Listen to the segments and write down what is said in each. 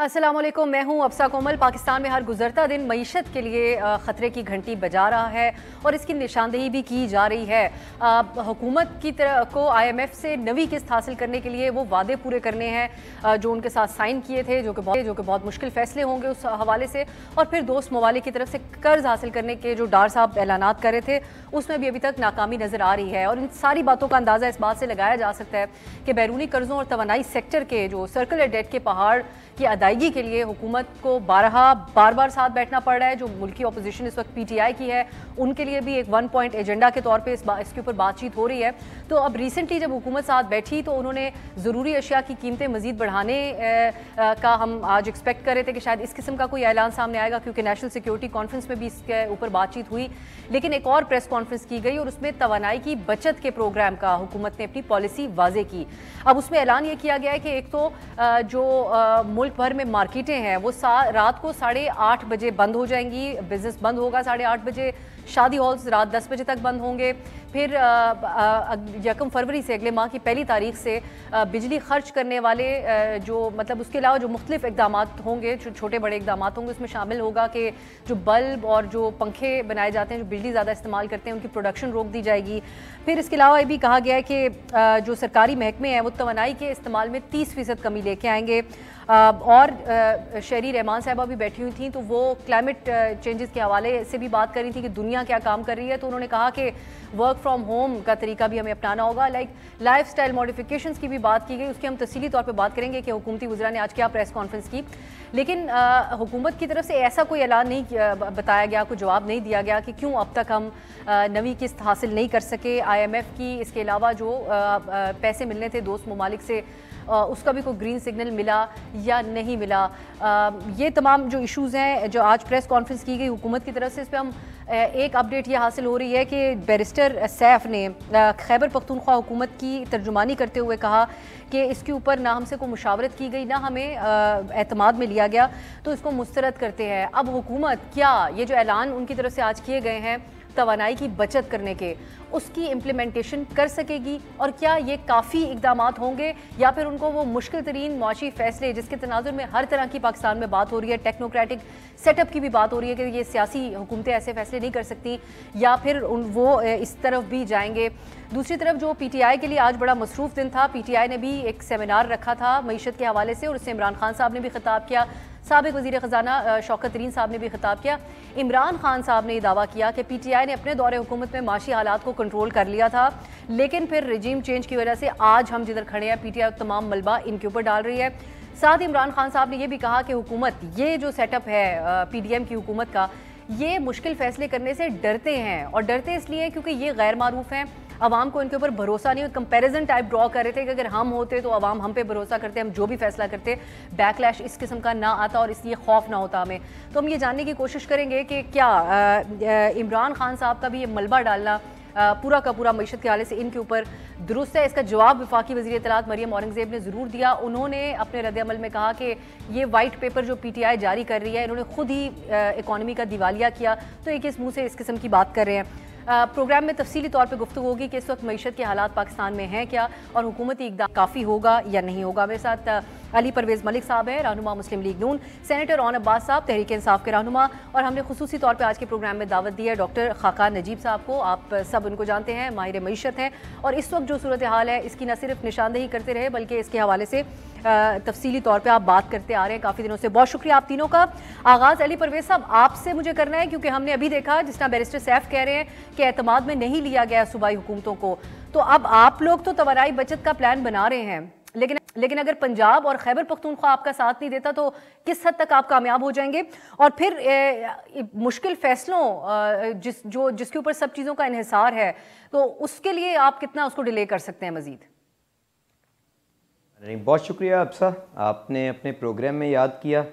अस्सलाम वालेकुम, मैं हूं अफसा कोमल। पाकिस्तान में हर गुजरता दिन मईशत के लिए ख़तरे की घंटी बजा रहा है और इसकी निशानदेही भी की जा रही है। हुकूमत की तरफ को IMF से नवी किस्त हासिल करने के लिए वो वादे पूरे करने हैं जो उनके साथ साइन किए थे, जो कि बहुत मुश्किल फैसले होंगे उस हवाले से। और फिर दोस्त ममालिक की तरफ से कर्ज हासिल करने के जो डार साहब ऐलानात कर रहे थे, उसमें भी अभी तक नाकामी नज़र आ रही है। और इन सारी बातों का अंदाज़ा इस बात से लगाया जा सकता है कि बैरूनी कर्जों और तवानाई सेक्टर के जो सर्कुलर डेट के पहाड़ की अदायगी के लिए हुकूमत को बार बार साथ बैठना पड़ रहा है। जो मुल्की अपोजिशन इस वक्त PTI की है, उनके लिए भी एक 1 पॉइंट एजेंडा के तौर पे इसके ऊपर बातचीत हो रही है। तो अब रिसेंटली जब हुकूमत साथ बैठी तो उन्होंने ज़रूरी अशिया की कीमतें मज़ीद बढ़ाने का हम आज एक्सपेक्ट कर रहे थे कि शायद इस किस्म का कोई ऐलान सामने आएगा, क्योंकि नेशनल सिक्योरिटी कॉन्फ्रेंस में भी इसके ऊपर बातचीत हुई। लेकिन एक और प्रेस कॉन्फ्रेंस की गई और उसमें तवानाई की बचत के प्रोग्राम का हुकूमत ने अपनी पॉलिसी वाजे की। अब उसमें ऐलान ये किया गया है कि एक तो जो मुल्क भर में मार्केटें हैं वो रात को 8:30 बजे बंद हो जाएंगी, बिजनेस बंद होगा 8:30 बजे, शादी हॉल्स रात 10 बजे तक बंद होंगे। फिर 1 फरवरी से अगले माह की 1 तारीख से बिजली खर्च करने वाले जो मतलब उसके अलावा जो मुख्तलिफ इकदाम होंगे, छोटे बड़े इकदाम होंगे, उसमें शामिल होगा कि जो बल्ब और जो पंखे बनाए जाते हैं जो बिजली ज़्यादा इस्तेमाल करते हैं उनकी प्रोडक्शन रोक दी जाएगी। फिर इसके अलावा ये भी कहा गया है कि जो सरकारी महकमे हैं वो तवानाई के इस्तेमाल में 30% कमी लेके आएंगे। और शहरी रहमान साहबा भी बैठी हुई थी, तो वो क्लाइमेट चेंजेस के हवाले से भी बात कर रही थी कि दुनिया क्या काम कर रही है। तो उन्होंने कहा कि वर्क फ्रॉम होम का तरीका भी हमें अपनाना होगा। लाइफ स्टाइल मॉडिफिकेशंस की भी बात की गई, उसकी हम तफसीली तौर पे बात करेंगे कि हुकूमती वज़रा ने आज क्या प्रेस कॉन्फ्रेंस की। लेकिन हुकूमत की तरफ से ऐसा कोई ऐलान नहीं बताया गया, कोई जवाब नहीं दिया गया कि क्यों अब तक हम नवी किस्त हासिल नहीं कर सके IMF की। इसके अलावा जो पैसे मिलने थे दोस्त ममालिक से, उसका भी कोई ग्रीन सिग्नल मिला या नहीं मिला। ये तमाम जो इश्यूज़ हैं जो आज प्रेस कॉन्फ्रेंस की गई हुकूमत की तरफ से, इस पर हम एक अपडेट ये हासिल हो रही है कि बैरिस्टर सैफ ने खैबर पख्तूनख्वा हुकूमत की तर्जुमानी करते हुए कहा कि इसके ऊपर ना हमसे कोई मुशावरत की गई, ना हमें एतमाद में लिया गया, तो इसको मुस्तरद करते हैं। अब हुकूमत क्या ये जो ऐलान उनकी तरफ से आज किए गए हैं तवानाई की बचत करने के, उसकी इम्प्लीमेंटेशन कर सकेगी? और क्या ये काफ़ी इकदाम होंगे या फिर उनको वो मुश्किल तरीन मुआशी फ़ैसले जिसके तनाजुर में हर तरह की पाकिस्तान में बात हो रही है, टेक्नोक्रेटिक सेटअप की भी बात हो रही है कि ये सियासी हुकूमतें ऐसे फैसले नहीं कर सकती, या फिर वो इस तरफ भी जाएंगे? दूसरी तरफ जो PTI के लिए आज बड़ा मसरूफ़ दिन था, PTI ने भी एक सेमिनार रखा था मईशत के हवाले से और उससे इमरान खान साहब ने भी खिताब किया, साबिक़ वज़ीर ख़ज़ाना शौकत तरीन साहब ने भी खिताब किया। इमरान खान साहब ने दावा किया कि PTI ने अपने दौरे हुकूमत में माशी हालात को कंट्रोल कर लिया था, लेकिन फिर रजीम चेंज की वजह से आज हम जिधर खड़े हैं PTI तमाम मलबा इनके ऊपर डाल रही है। साथ ही इमरान खान साहब ने यह भी कहा कि हुकूमत ये जो सेटअप है PDM की हुकूमत का, ये मुश्किल फ़ैसले करने से डरते हैं और डरते इसलिए क्योंकि ये गैर मारूफ हैं, अवाम को इनके ऊपर भरोसा नहीं। कंपैरिजन टाइप ड्रॉ कर रहे थे कि अगर हम होते तो अवाम हम पे भरोसा करते, हम जो भी फैसला करते बैकलैश इस किस्म का ना आता और इसलिए खौफ ना होता हमें। तो हम ये जानने की कोशिश करेंगे कि क्या इमरान खान साहब का भी ये मलबा डालना पूरा का पूरा मईशत के हवाले से इनके ऊपर दुरुस्त है। इसका जवाब वफाकी वज़ीर इत्तलात मरियम औरंगज़ेब ने ज़रूर दिया। उन्होंने अपने रद्द-ए-अमल में कहा कि ये वाइट पेपर जो PTI जारी कर रही है, इन्होंने खुद ही इकॉनमी का दिवालिया किया, तो एक इस मुँह से इस किस्म की बात कर रहे हैं। प्रोग्राम में तफसीली तौर पे गुफ्तगू होगी कि इस वक्त मईशत के हालात पाकिस्तान में हैं क्या और हुकूमती इक़दाम काफ़ी होगा या नहीं होगा। मेरे साथ अली परवेज़ मलिक साहब हैं, रहनुमा मुस्लिम लीग नून, सेनेटर ओन अब्बास साहब तहरीक इंसाफ के रहनुमा, और हमने खुसूसी तौर पे आज के प्रोग्राम में दावत दी है डॉक्टर खाकान नजीब साहब को। आप सब उनको जानते हैं, माहिर मईशत हैं और इस वक्त जो सूरत हाल है इसकी न सिर्फ निशानदेही करते रहे बल्कि इसके हवाले से तफसीली तौर पे आप बात करते आ रहे हैं काफ़ी दिनों से। बहुत शुक्रिया आप तीनों का। आगाज़ अली परवेज़ साहब आपसे मुझे करना है, क्योंकि हमने अभी देखा जिस तरह बैरिस्टर सैफ कह रहे हैं कि एतमाद में नहीं लिया गया सूबाई हुकूमतों को, तो अब आप लोग तो तवानाई बचत का प्लान बना रहे हैं, लेकिन अगर पंजाब और खैबर पख्तूनख्वा आपका साथ नहीं देता तो किस हद तक आप कामयाब हो जाएंगे? और फिर मुश्किल फैसलों जिसके ऊपर सब चीज़ों का इन्हिसार है, तो उसके लिए आप कितना उसको डिले कर सकते हैं मज़ीद? बहुत शुक्रिया अफसा, आपने अपने प्रोग्राम में याद किया।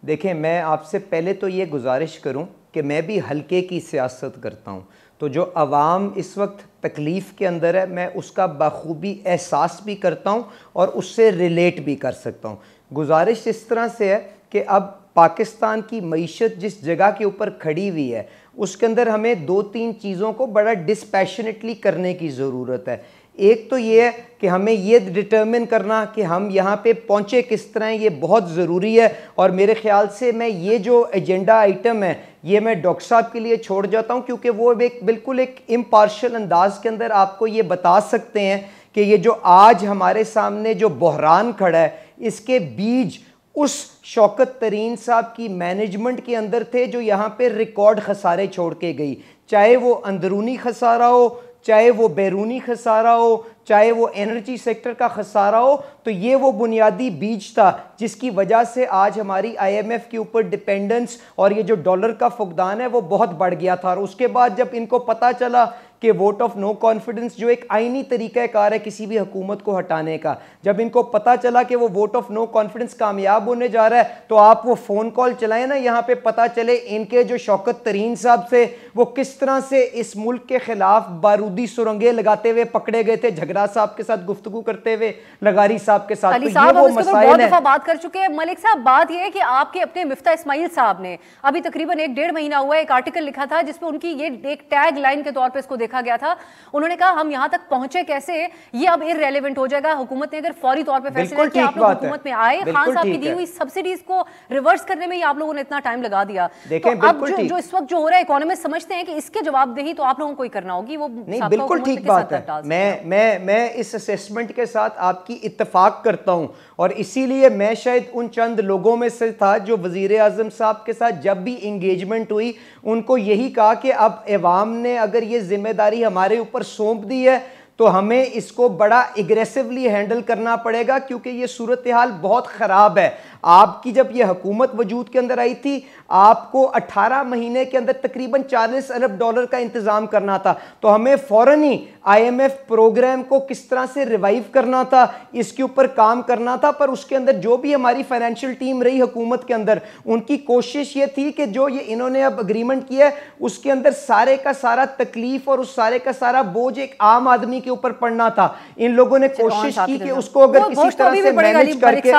देखें, मैं आपसे पहले तो ये गुजारिश करूं कि मैं भी हल्के की सियासत करता हूं, तो जो अवाम इस वक्त तकलीफ़ के अंदर है मैं उसका बखूबी एहसास भी करता हूं और उससे रिलेट भी कर सकता हूं। गुजारिश इस तरह से है कि अब पाकिस्तान की मईशत जिस जगह के ऊपर खड़ी हुई है उसके अंदर हमें 2-3 चीज़ों को बड़ा डिस्पैशनेटली करने की ज़रूरत है। एक तो ये है कि हमें ये डिटर्मिन करना कि हम यहाँ पे पहुँचे किस तरह, ये बहुत ज़रूरी है। और मेरे ख्याल से मैं ये जो एजेंडा आइटम है ये मैं डॉक्टर साहब के लिए छोड़ जाता हूँ, क्योंकि वो एक बिल्कुल एक इम्पार्शल अंदाज के अंदर आपको ये बता सकते हैं कि ये जो आज हमारे सामने जो बहरान खड़ा है इसके बीज उस शौकत तरीन साहब की मैनेजमेंट के अंदर थे जो यहाँ पे रिकॉर्ड खसारे छोड़ के गई, चाहे वो अंदरूनी खसारा हो, चाहे वो बैरूनी खसारा हो, चाहे वो एनर्जी सेक्टर का खसारा हो। तो ये वो बुनियादी बीज था जिसकी वजह से आज हमारी आईएमएफ के ऊपर डिपेंडेंस और ये जो डॉलर का फुकदान है वो बहुत बढ़ गया था। और उसके बाद जब इनको पता चला कि वोट ऑफ नो कॉन्फिडेंस जो एक आईनी तरीक़ाकार है किसी भी हुकूमत को हटाने का, जब इनको पता चला कि वो वोट ऑफ नो कॉन्फिडेंस कामयाब होने जा रहा है, तो आप वो फ़ोन कॉल चलाएं ना, यहाँ पे पता चले इनके जो शौकत तरीन साहब से वो किस तरह से इस मुल्क के खिलाफ बारूदी सुरंगें लगाते हुए पकड़े गए थे, झगड़ा साहब के साथ गुफ्तगू करते हुए, लगारी साहब के साथ। अली साहब अब इसके ऊपर बहुत दफा बात कर चुके हैं। मलिक साहब, बात यह है कि आपके अपने मिफ्ता इस्माइल साहब ने अभी तकरीबन 1-1.5 महीना हुआ एक आर्टिकल लिखा था जिसमें उनकी ये एक टैग लाइन के तौर पे इसको देखा गया था। उन्होंने कहा हम यहां तक पहुंचे कैसे, ये अब इररेलेवेंट हो जाएगा। हुकूमत ने अगर फौरी तौर पे फैसला किया, आप लोग हुकूमत में आए, खान साहब की दी हुई सब्सिडीज को रिवर्स करने में ही आप लोगों ने इतना टाइम लगा दिया। तो अब जो इस वक्त जो हो रहा है, इकोनॉमिस्ट समझते हैं कि इसके जवाबदेही तो आप लोगों को ही करना होगी। वो नहीं, बिल्कुल ठीक बात है। मैं इस असेसमेंट के साथ आपकी इत्तेफाक करता हूं और इसीलिए मैं शायद उन चंद लोगों में से था जो वजीर आजम साहब के साथ जब भी इंगेजमेंट हुई उनको यही कहा कि अब अवाम ने अगर ये जिम्मेदारी हमारे ऊपर सौंप दी है तो हमें इसको बड़ा एग्रेसिवली हैंडल करना पड़ेगा, क्योंकि ये सूरत हाल बहुत ख़राब है। आपकी जब ये हुकूमत वजूद के अंदर आई थी, आपको 18 महीने के अंदर तकरीबन 40 अरब डॉलर का इंतज़ाम करना था, तो हमें फ़ौरन ही IMF प्रोग्राम को किस तरह से रिवाइव करना था, इसके ऊपर काम करना था। पर उसके अंदर जो भी हमारी फाइनेंशियल टीम रही हुकूमत के अंदर, उनकी कोशिश ये थी कि जो ये इन्होंने अब अग्रीमेंट किया है उसके अंदर सारे का सारा तकलीफ और उस सारे का सारा बोझ एक आम आदमी के ऊपर पड़ना था। इन लोगों ने कोशिश की कि उसको अगर किसी तरह से मैनेज करके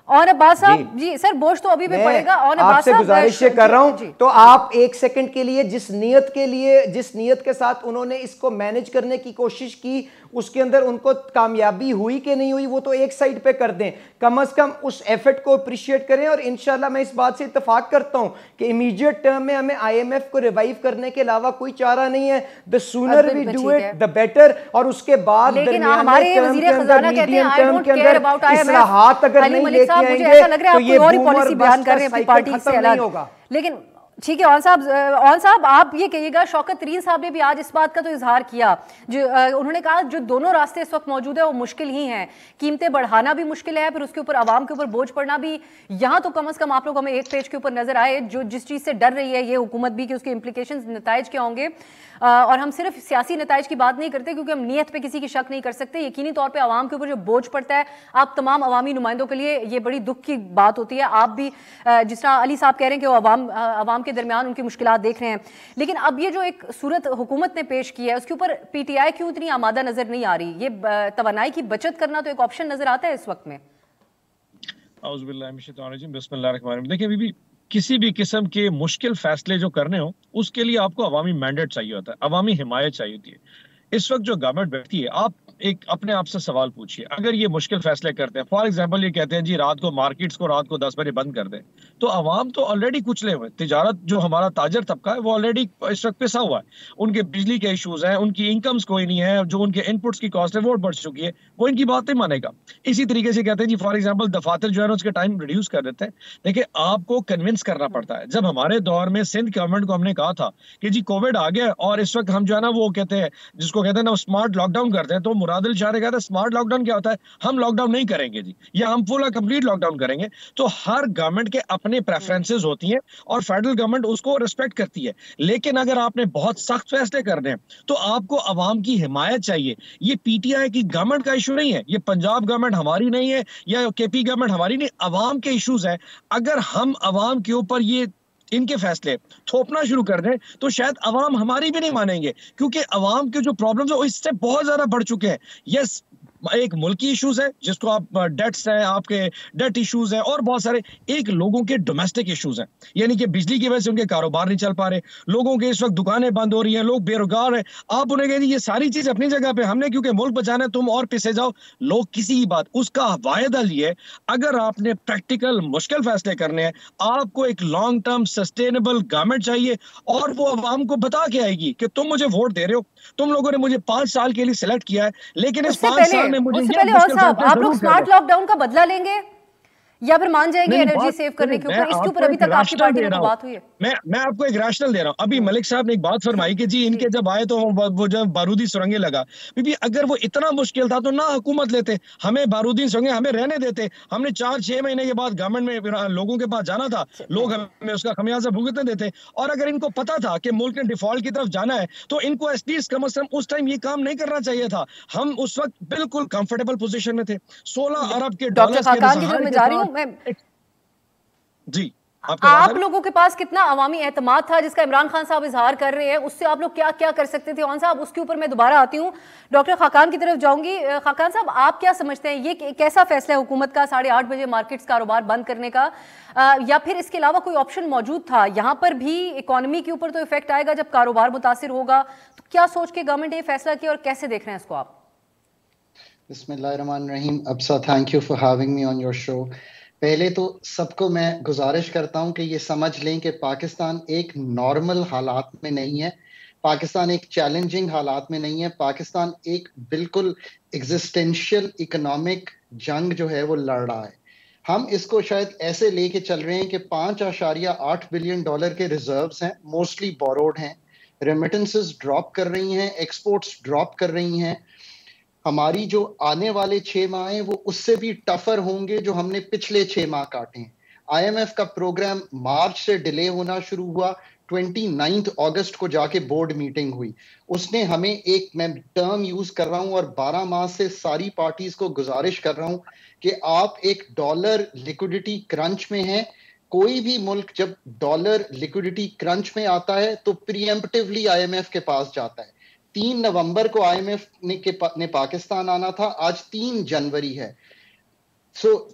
और अब्बास साहब जी, सर बोझ तो अभी भी पड़ेगा। और आपसे गुजारिश कर रहा हूं, तो आप एक सेकंड के लिए जिस नियत के साथ उन्होंने इसको मैनेज करने की कोशिश की, उसके अंदर उनको कामयाबी हुई कि नहीं हुई वो तो एक साइड पे कर दें, कम से कम उस एफर्ट को अप्रिशिएट करें। और इंशाल्लाह मैं इस बात से इत्तेफाक करता हूं कि इमीडिएट टर्म में हमें IMF को रिवाइव करने के अलावा कोई चारा नहीं है। The sooner we do it the better. और उसके बाद हमारे वज़ीर खजाना कहते हैं I don't care about IMF। इस्लाहात अगर नहीं लेके मुझे ऐसा लग रहा है आप कोई और पॉलिसी बयान कर रहे हैं अपनी पार्टी से अलग। लेकिन ठीक है, ऑन साहब आप ये कहिएगा, शौकत तरीन साहब ने भी आज इस बात का तो इजहार किया, जो उन्होंने कहा जो दोनों रास्ते इस वक्त मौजूद है वो मुश्किल ही हैं, कीमतें बढ़ाना भी मुश्किल है, फिर उसके ऊपर आवाम के ऊपर बोझ पड़ना भी। यहाँ तो कम से कम आप लोग हमें एक पेज के ऊपर नजर आए जो जिस चीज़ से डर रही है ये हुकूमत भी कि उसके इम्प्लीकेशंस नताइज क्या होंगे। और हम सिर्फ सियासी नताइज की बात नहीं करते क्योंकि हम नीयत पे किसी की शक नहीं कर सकते, यकीनी तौर पे आवाम के ऊपर जो बोझ पड़ता है, आप तमाम अवामी नुमाइंदों के लिए ये बड़ी दुख की बात होती है। आप भी जिस तरह अली साहब कह रहे हैं कि वो अवाम के दरमियान उनकी मुश्किलात देख रहे हैं, लेकिन अब ये जो एक सूरत हुकूमत ने पेश की है उसके ऊपर PTI क्यों इतनी आमादा नजर नहीं आ रही? ये तवानाई की बचत करना तो एक ऑप्शन नजर आता है इस वक्त में। देखिए अभी किसी भी किस्म के मुश्किल फैसले जो करने हो उसके लिए आपको अवामी मैंडेट चाहिए होता है, अवामी हिमायत चाहिए होती है। इस वक्त जो गवर्नमेंट बैठती है, आप एक अपने आप से सवाल पूछिए, अगर ये मुश्किल फैसले करते हैं, फॉर एग्जांपल ये कहते हैं जी रात को मार्केट्स को रात को 10 बजे बंद कर दें, तो अवाम तो ऑलरेडी कुचले हुए, तिजारत जो हमारा ताजर तबका है वो ऑलरेडी इस वक्त पिसा हुआ है, उनके बिजली के इशूज हैं, उनकी इनकम्स कोई नहीं है, जो उनके इनपुट्स की कॉस्ट है वो बढ़ चुकी है, वो इनकी बात नहीं मानेगा। इसी तरीके से कहते हैं जी फॉर एग्जाम्पल दफातर जो है उसके टाइम रिड्यूस कर देते हैं। देखिए आपको कन्विंस करना पड़ता है। जब हमारे दौर में सिंध गवर्नमेंट को हमने कहा था कि जी कोविड आ गया और इस वक्त हम जो है ना वो कहते हैं जिसको कहते हैं ना स्मार्ट लॉकडाउन करते हैं, तो मुरादिल शाह ने कहा था स्मार्ट लॉकडाउन क्या होता है, हम लॉकडाउन नहीं करेंगे जी, या हम फुल कंप्लीट लॉकडाउन करेंगे। तो हर गवर्नमेंट के अपने प्रेफरेंसेस होती हैं और फेडरल गवर्नमेंट उसको रिस्पेक्ट करती है, लेकिन अगर आपने बहुत सख्त फैसले करने हैं तो आपको अवाम की हिमायत चाहिए। ये PTI की गवर्नमेंट का इशू नहीं है, ये पंजाब गवर्नमेंट हमारी नहीं है या KP गवर्नमेंट हमारी नहीं, अवाम के इशूज है। अगर हम अवाम के ऊपर ये इनके फैसले थोपना शुरू कर दें तो शायद अवाम हमारी भी नहीं मानेंगे, क्योंकि अवाम के जो प्रॉब्लम्स है वो इससे बहुत ज्यादा बढ़ चुके हैं। यस एक मुल्की इश्यूज है जिसको आप डेट्स है, आपके डेट इश्यूज है, और बहुत सारे एक लोगों के डोमेस्टिक इश्यूज हैं, यानी कि बिजली की वजह से उनके कारोबार नहीं चल पा रहे, लोगों के इस वक्त दुकानें बंद हो रही हैं, लोग बेरोजगार हैं। आप उन्हें कहेंगे ये सारी चीज अपनी जगह पे, हमने क्योंकि मुल्क बचाना है, तुम और पिसे जाओ, लोग किसी की बात। उसका वायदा ये है, अगर आपने प्रैक्टिकल मुश्किल फैसले करने हैं, आपको एक लॉन्ग टर्म सस्टेनेबल गवर्नमेंट चाहिए, और वो अवाम को बता के आएगी कि तुम मुझे वोट दे रहे हो, तुम लोगों ने मुझे 5 साल के लिए सिलेक्ट किया है, लेकिन इस 5 साल में मुझे ये और साहब आप लोग स्मार्ट लॉकडाउन का बदला लेंगे या फिर मान जाएंगे एनर्जी सेव करने के ऊपर? इसके ऊपर अभी तक आपकी पार्टी में बात हुई है? मैं आपको एक रैशनल दे रहा हूं। अभी मलिक साहब ने एक बात फरमाई कि जी इनके जब आए तो वो जब बारूदी सुरंगें लगा, क्योंकि अगर वो इतना मुश्किल था तो ना हुकूमत लेते, हमें बारूदी सुरंगें हमें रहने देते। हमने 4-6 महीने के बाद गवर्नमेंट में लोगों के पास जाना था, लोग हमें उसका खमियाजा भुगतने देते। और अगर इनको पता था कि मुल्क ने डिफॉल्ट की तरफ जाना है तो इनको एटलीस्ट कम से कम उस टाइम ये काम नहीं करना चाहिए था। हम उस वक्त बिल्कुल कंफर्टेबल पोजीशन में थे, 16 अरब के डॉलर्स के जी। आप लोगों के पास कितना अवामी एतमाद था जिसका इमरान खान साहब इजहार कर रहे हैं, उससे आप लोग क्या क्या कर सकते थे? और साहब उसके ऊपर मैं दोबारा आती हूँ, डॉक्टर खाकान की तरफ जाऊंगी। खाकान साहब, आप क्या समझते हैं, ये कैसा फैसला है हुकूमत का 8:30 बजे मार्केट्स कारोबार बंद करने का, या फिर इसके अलावा कोई ऑप्शन मौजूद था? यहाँ पर भी इकोनॉमी के ऊपर तो इफेक्ट आएगा जब कारोबार मुतासिर होगा, तो क्या सोच के गवर्नमेंट ने फैसला किया और कैसे देख रहे हैं इसको आप? बिस्मिल्लाहिर्रहमानिर्रहीम। अब्सा, thank you for having me on your show. पहले तो सबको मैं गुजारिश करता हूं कि ये समझ लें कि पाकिस्तान एक नॉर्मल हालात में नहीं है, पाकिस्तान एक चैलेंजिंग हालात में नहीं है, पाकिस्तान एक बिल्कुल एग्जिस्टेंशियल इकोनॉमिक जंग जो है वो लड़ रहा है। हम इसको शायद ऐसे लेके चल रहे हैं कि $5.8 बिलियन के रिजर्व्स हैं, मोस्टली बोरोड हैं, रेमिटेंसेस ड्रॉप कर रही हैं, एक्सपोर्ट्स ड्रॉप कर रही हैं। हमारी जो आने वाले 6 माह हैं वो उससे भी टफर होंगे जो हमने पिछले 6 माह काटे हैं। IMF का प्रोग्राम मार्च से डिले होना शुरू हुआ, 29 अगस्त को जाके बोर्ड मीटिंग हुई। उसने हमें एक, मैं टर्म यूज कर रहा हूं और 12 माह से सारी पार्टीज को गुजारिश कर रहा हूं कि आप एक डॉलर लिक्विडिटी क्रंच में हैं। कोई भी मुल्क जब डॉलर लिक्विडिटी क्रंच में आता है तो प्रीएम्प्टिवली IMF के पास जाता है। 3 नवंबर को IMF ने पाकिस्तान आना था, आज 3 जनवरी है।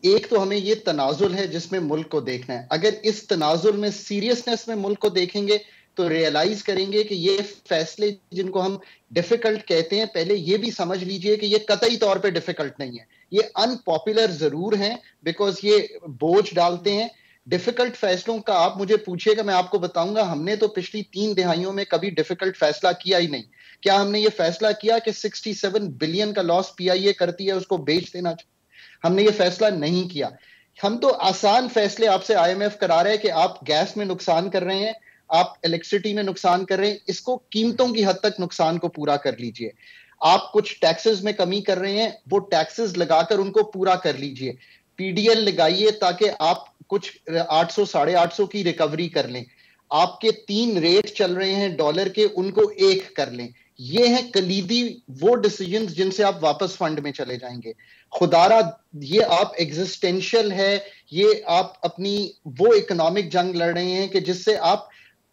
एक तो हमें ये तनाजुल है जिसमें मुल्क को देखना है। अगर इस तनाजुल में सीरियसनेस में मुल्क को देखेंगे तो रियलाइज करेंगे कि ये फैसले जिनको हम डिफिकल्ट कहते हैं, पहले ये भी समझ लीजिए कि ये कतई तौर पे डिफिकल्ट नहीं है। ये अनपॉपुलर जरूर हैं बिकॉज ये बोझ डालते हैं। डिफिकल्ट फैसलों का आप मुझे पूछिएगा, मैं आपको बताऊंगा, हमने तो पिछली 3 दिहाइयों में कभी डिफिकल्ट फैसला किया ही नहीं। क्या हमने ये फैसला किया कि 67 बिलियन का लॉस PIA करती है उसको बेच देना? हमने ये फैसला नहीं किया। हम तो आसान फैसले आपसे IMF करा रहे हैं कि आप गैस में नुकसान कर रहे हैं, आप इलेक्ट्रिसिटी में नुकसान कर रहे हैं, इसको कीमतों की हद तक नुकसान को पूरा कर लीजिए। आप कुछ टैक्सेस में कमी कर रहे हैं, वो टैक्सेस लगाकर उनको पूरा कर लीजिए। PDL लगाइए ताकि आप कुछ 800 850 की रिकवरी कर लें। आपके 3 रेट चल रहे हैं डॉलर के, उनको 1 कर लें। ये है कलीदी वो डिसीजंस जिनसे आप वापस फंड में चले जाएंगे। खुदारा ये आप एग्जिस्टेंशियल है, ये आप अपनी वो इकोनॉमिक जंग लड़ रहे हैं कि जिससे आप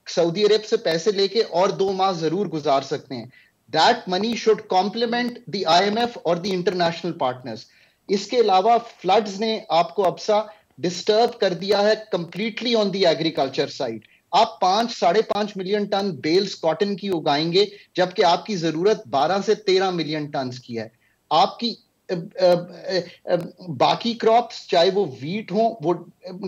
सऊदी अरब से पैसे लेके और 2 माह जरूर गुजार सकते हैं। That money should complement the IMF और द इंटरनेशनल पार्टनर्स। इसके अलावा फ्लड्स ने आपको अब्सा डिस्टर्ब कर दिया है completely on the agriculture side. आप 5-5.5 मिलियन टन बेल्स कॉटन की उगाएंगे जबकि आपकी जरूरत 12 से 13 मिलियन टन की है। आपकी बाकी क्रॉप्स चाहे वो वीट हो वो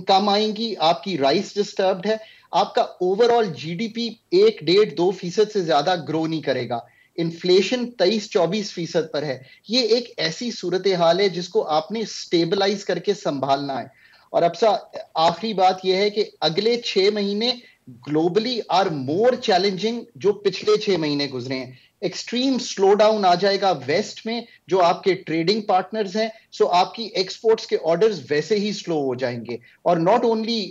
कम आएंगी, आपकी राइस डिस्टर्ब्ड है, आपका ओवरऑल GDP 1-1.5-2% से ज्यादा ग्रो नहीं करेगा। इन्फ्लेशन 23-24% पर है। ये एक ऐसी सूरत हाल है जिसको आपने स्टेबलाइज करके संभालना है। और अब आखिरी बात यह है कि अगले 6 महीने ग्लोबली आर मोर चैलेंजिंग जो पिछले 6 महीने गुजरे हैं। एक्सट्रीम स्लो डाउन आ जाएगा वेस्ट में जो आपके ट्रेडिंग पार्टनर्स हैं, सो आपकी एक्सपोर्ट्स के ऑर्डर्स वैसे ही स्लो हो जाएंगे। और not only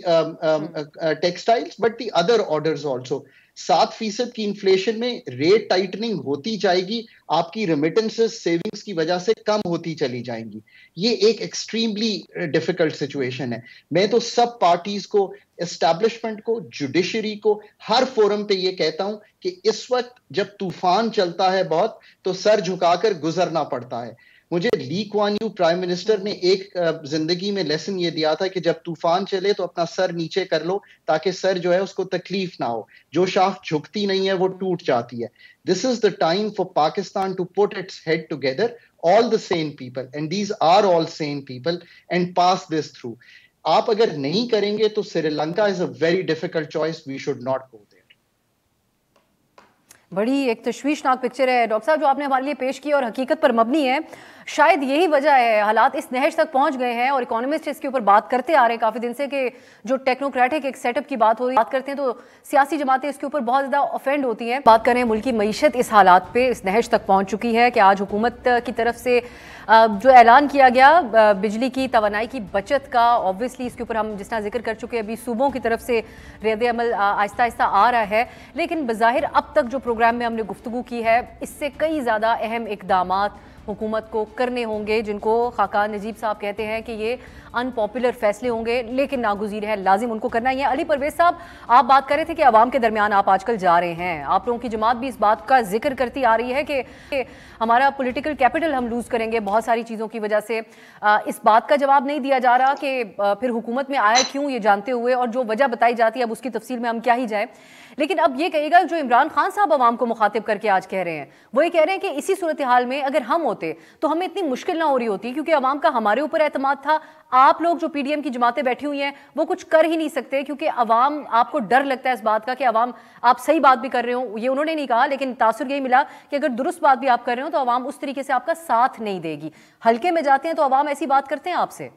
textiles but the other orders also. 7% की इन्फ्लेशन में रेट टाइटनिंग होती जाएगी, आपकी रेमिटेंसेस सेविंग्स की वजह से कम होती चली जाएंगी। ये एक एक्सट्रीमली डिफिकल्ट सिचुएशन है। मैं तो सब पार्टीज को, एस्टैब्लिशमेंट को, जुडिशरी को, हर फोरम पे ये कहता हूं कि इस वक्त जब तूफान चलता है बहुत तो सर झुकाकर गुजरना पड़ता है। मुझे Lee Kuan Yew prime minister ने एक जिंदगी में लेसन ये दिया था कि जब तूफान चले तो अपना सर नीचे कर लो ताकि सर जो है उसको तकलीफ ना हो, जो शाख झुकती नहीं है वो टूट जाती है। This is the time for Pakistan to put its head together, all the sane people, and these are all sane people, and pass this through. आप अगर नहीं करेंगे तो Sri Lanka is a very difficult choice. We should not go there. बड़ी एक तशवीशनाक picture है doctor साहब जो आपने हमारे लिए पेश की और हकीकत पर मबनी है। शायद यही वजह है, हालात इस नहज तक पहुंच गए हैं और इकोनॉमिस्ट इसके ऊपर बात करते आ रहे हैं काफ़ी दिन से कि जो टेक्नोक्रेटिक एक सेटअप की बात करते हैं तो सियासी जमातें इसके ऊपर बहुत ज़्यादा ऑफेंड होती हैं। बात करें मुल्की मईशत इस हालात पे इस नहज तक पहुंच चुकी है कि आज हुकूमत की तरफ से जो ऐलान किया गया बिजली की तवानाई की बचत का, ऑब्वियसली इसके ऊपर हम जिस तरह जिक्र कर चुके हैं अभी सूबों की तरफ से रद्द अमल आहिस्ता आहिस्ता आ रहा है, लेकिन बज़ाहिर अब तक जो प्रोग्राम में हमने गुफ्तगू की है इससे कई ज़्यादा अहम इक़दामात हुकूमत को करने होंगे जिनको खाकान नजीब साहब कहते हैं कि ये अनपॉपुलर फैसले होंगे लेकिन नागुज़ीर है, लाजिम उनको करना ही है। अली परवेज़ साहब, आप बात कर रहे थे कि अवाम के दरमियान आप आजकल जा रहे हैं, आप लोगों की जमात भी इस बात का जिक्र करती आ रही है कि हमारा पॉलिटिकल कैपिटल हम लूज़ करेंगे बहुत सारी चीज़ों की वजह से। इस बात का जवाब नहीं दिया जा रहा कि फिर हुकूमत में आया क्यों, ये जानते हुए, और जो वजह बताई जाती है अब उसकी तफसील में हम क्या ही जाए। लेकिन अब ये कहेगा जो इमरान खान साहब अवाम को मुखातिब करके आज कह रहे हैं, वो ये कह रहे हैं कि इसी सूरत हाल में अगर हम होते तो हमें इतनी मुश्किल ना हो रही होती क्योंकि अवाम का हमारे ऊपर एतमाद था। आप लोग जो पीडीएम की जमातें बैठी हुई हैं वो कुछ कर ही नहीं सकते क्योंकि अवाम, आपको डर लगता है इस बात का कि अवाम, आप सही बात भी कर रहे हो, ये उन्होंने नहीं कहा लेकिन तासुर यही मिला कि अगर दुरुस्त बात भी आप कर रहे हो तो अवाम उस तरीके से आपका साथ नहीं देगी। हल्के में जाते हैं तो अवाम ऐसी बात करते हैं आपसे।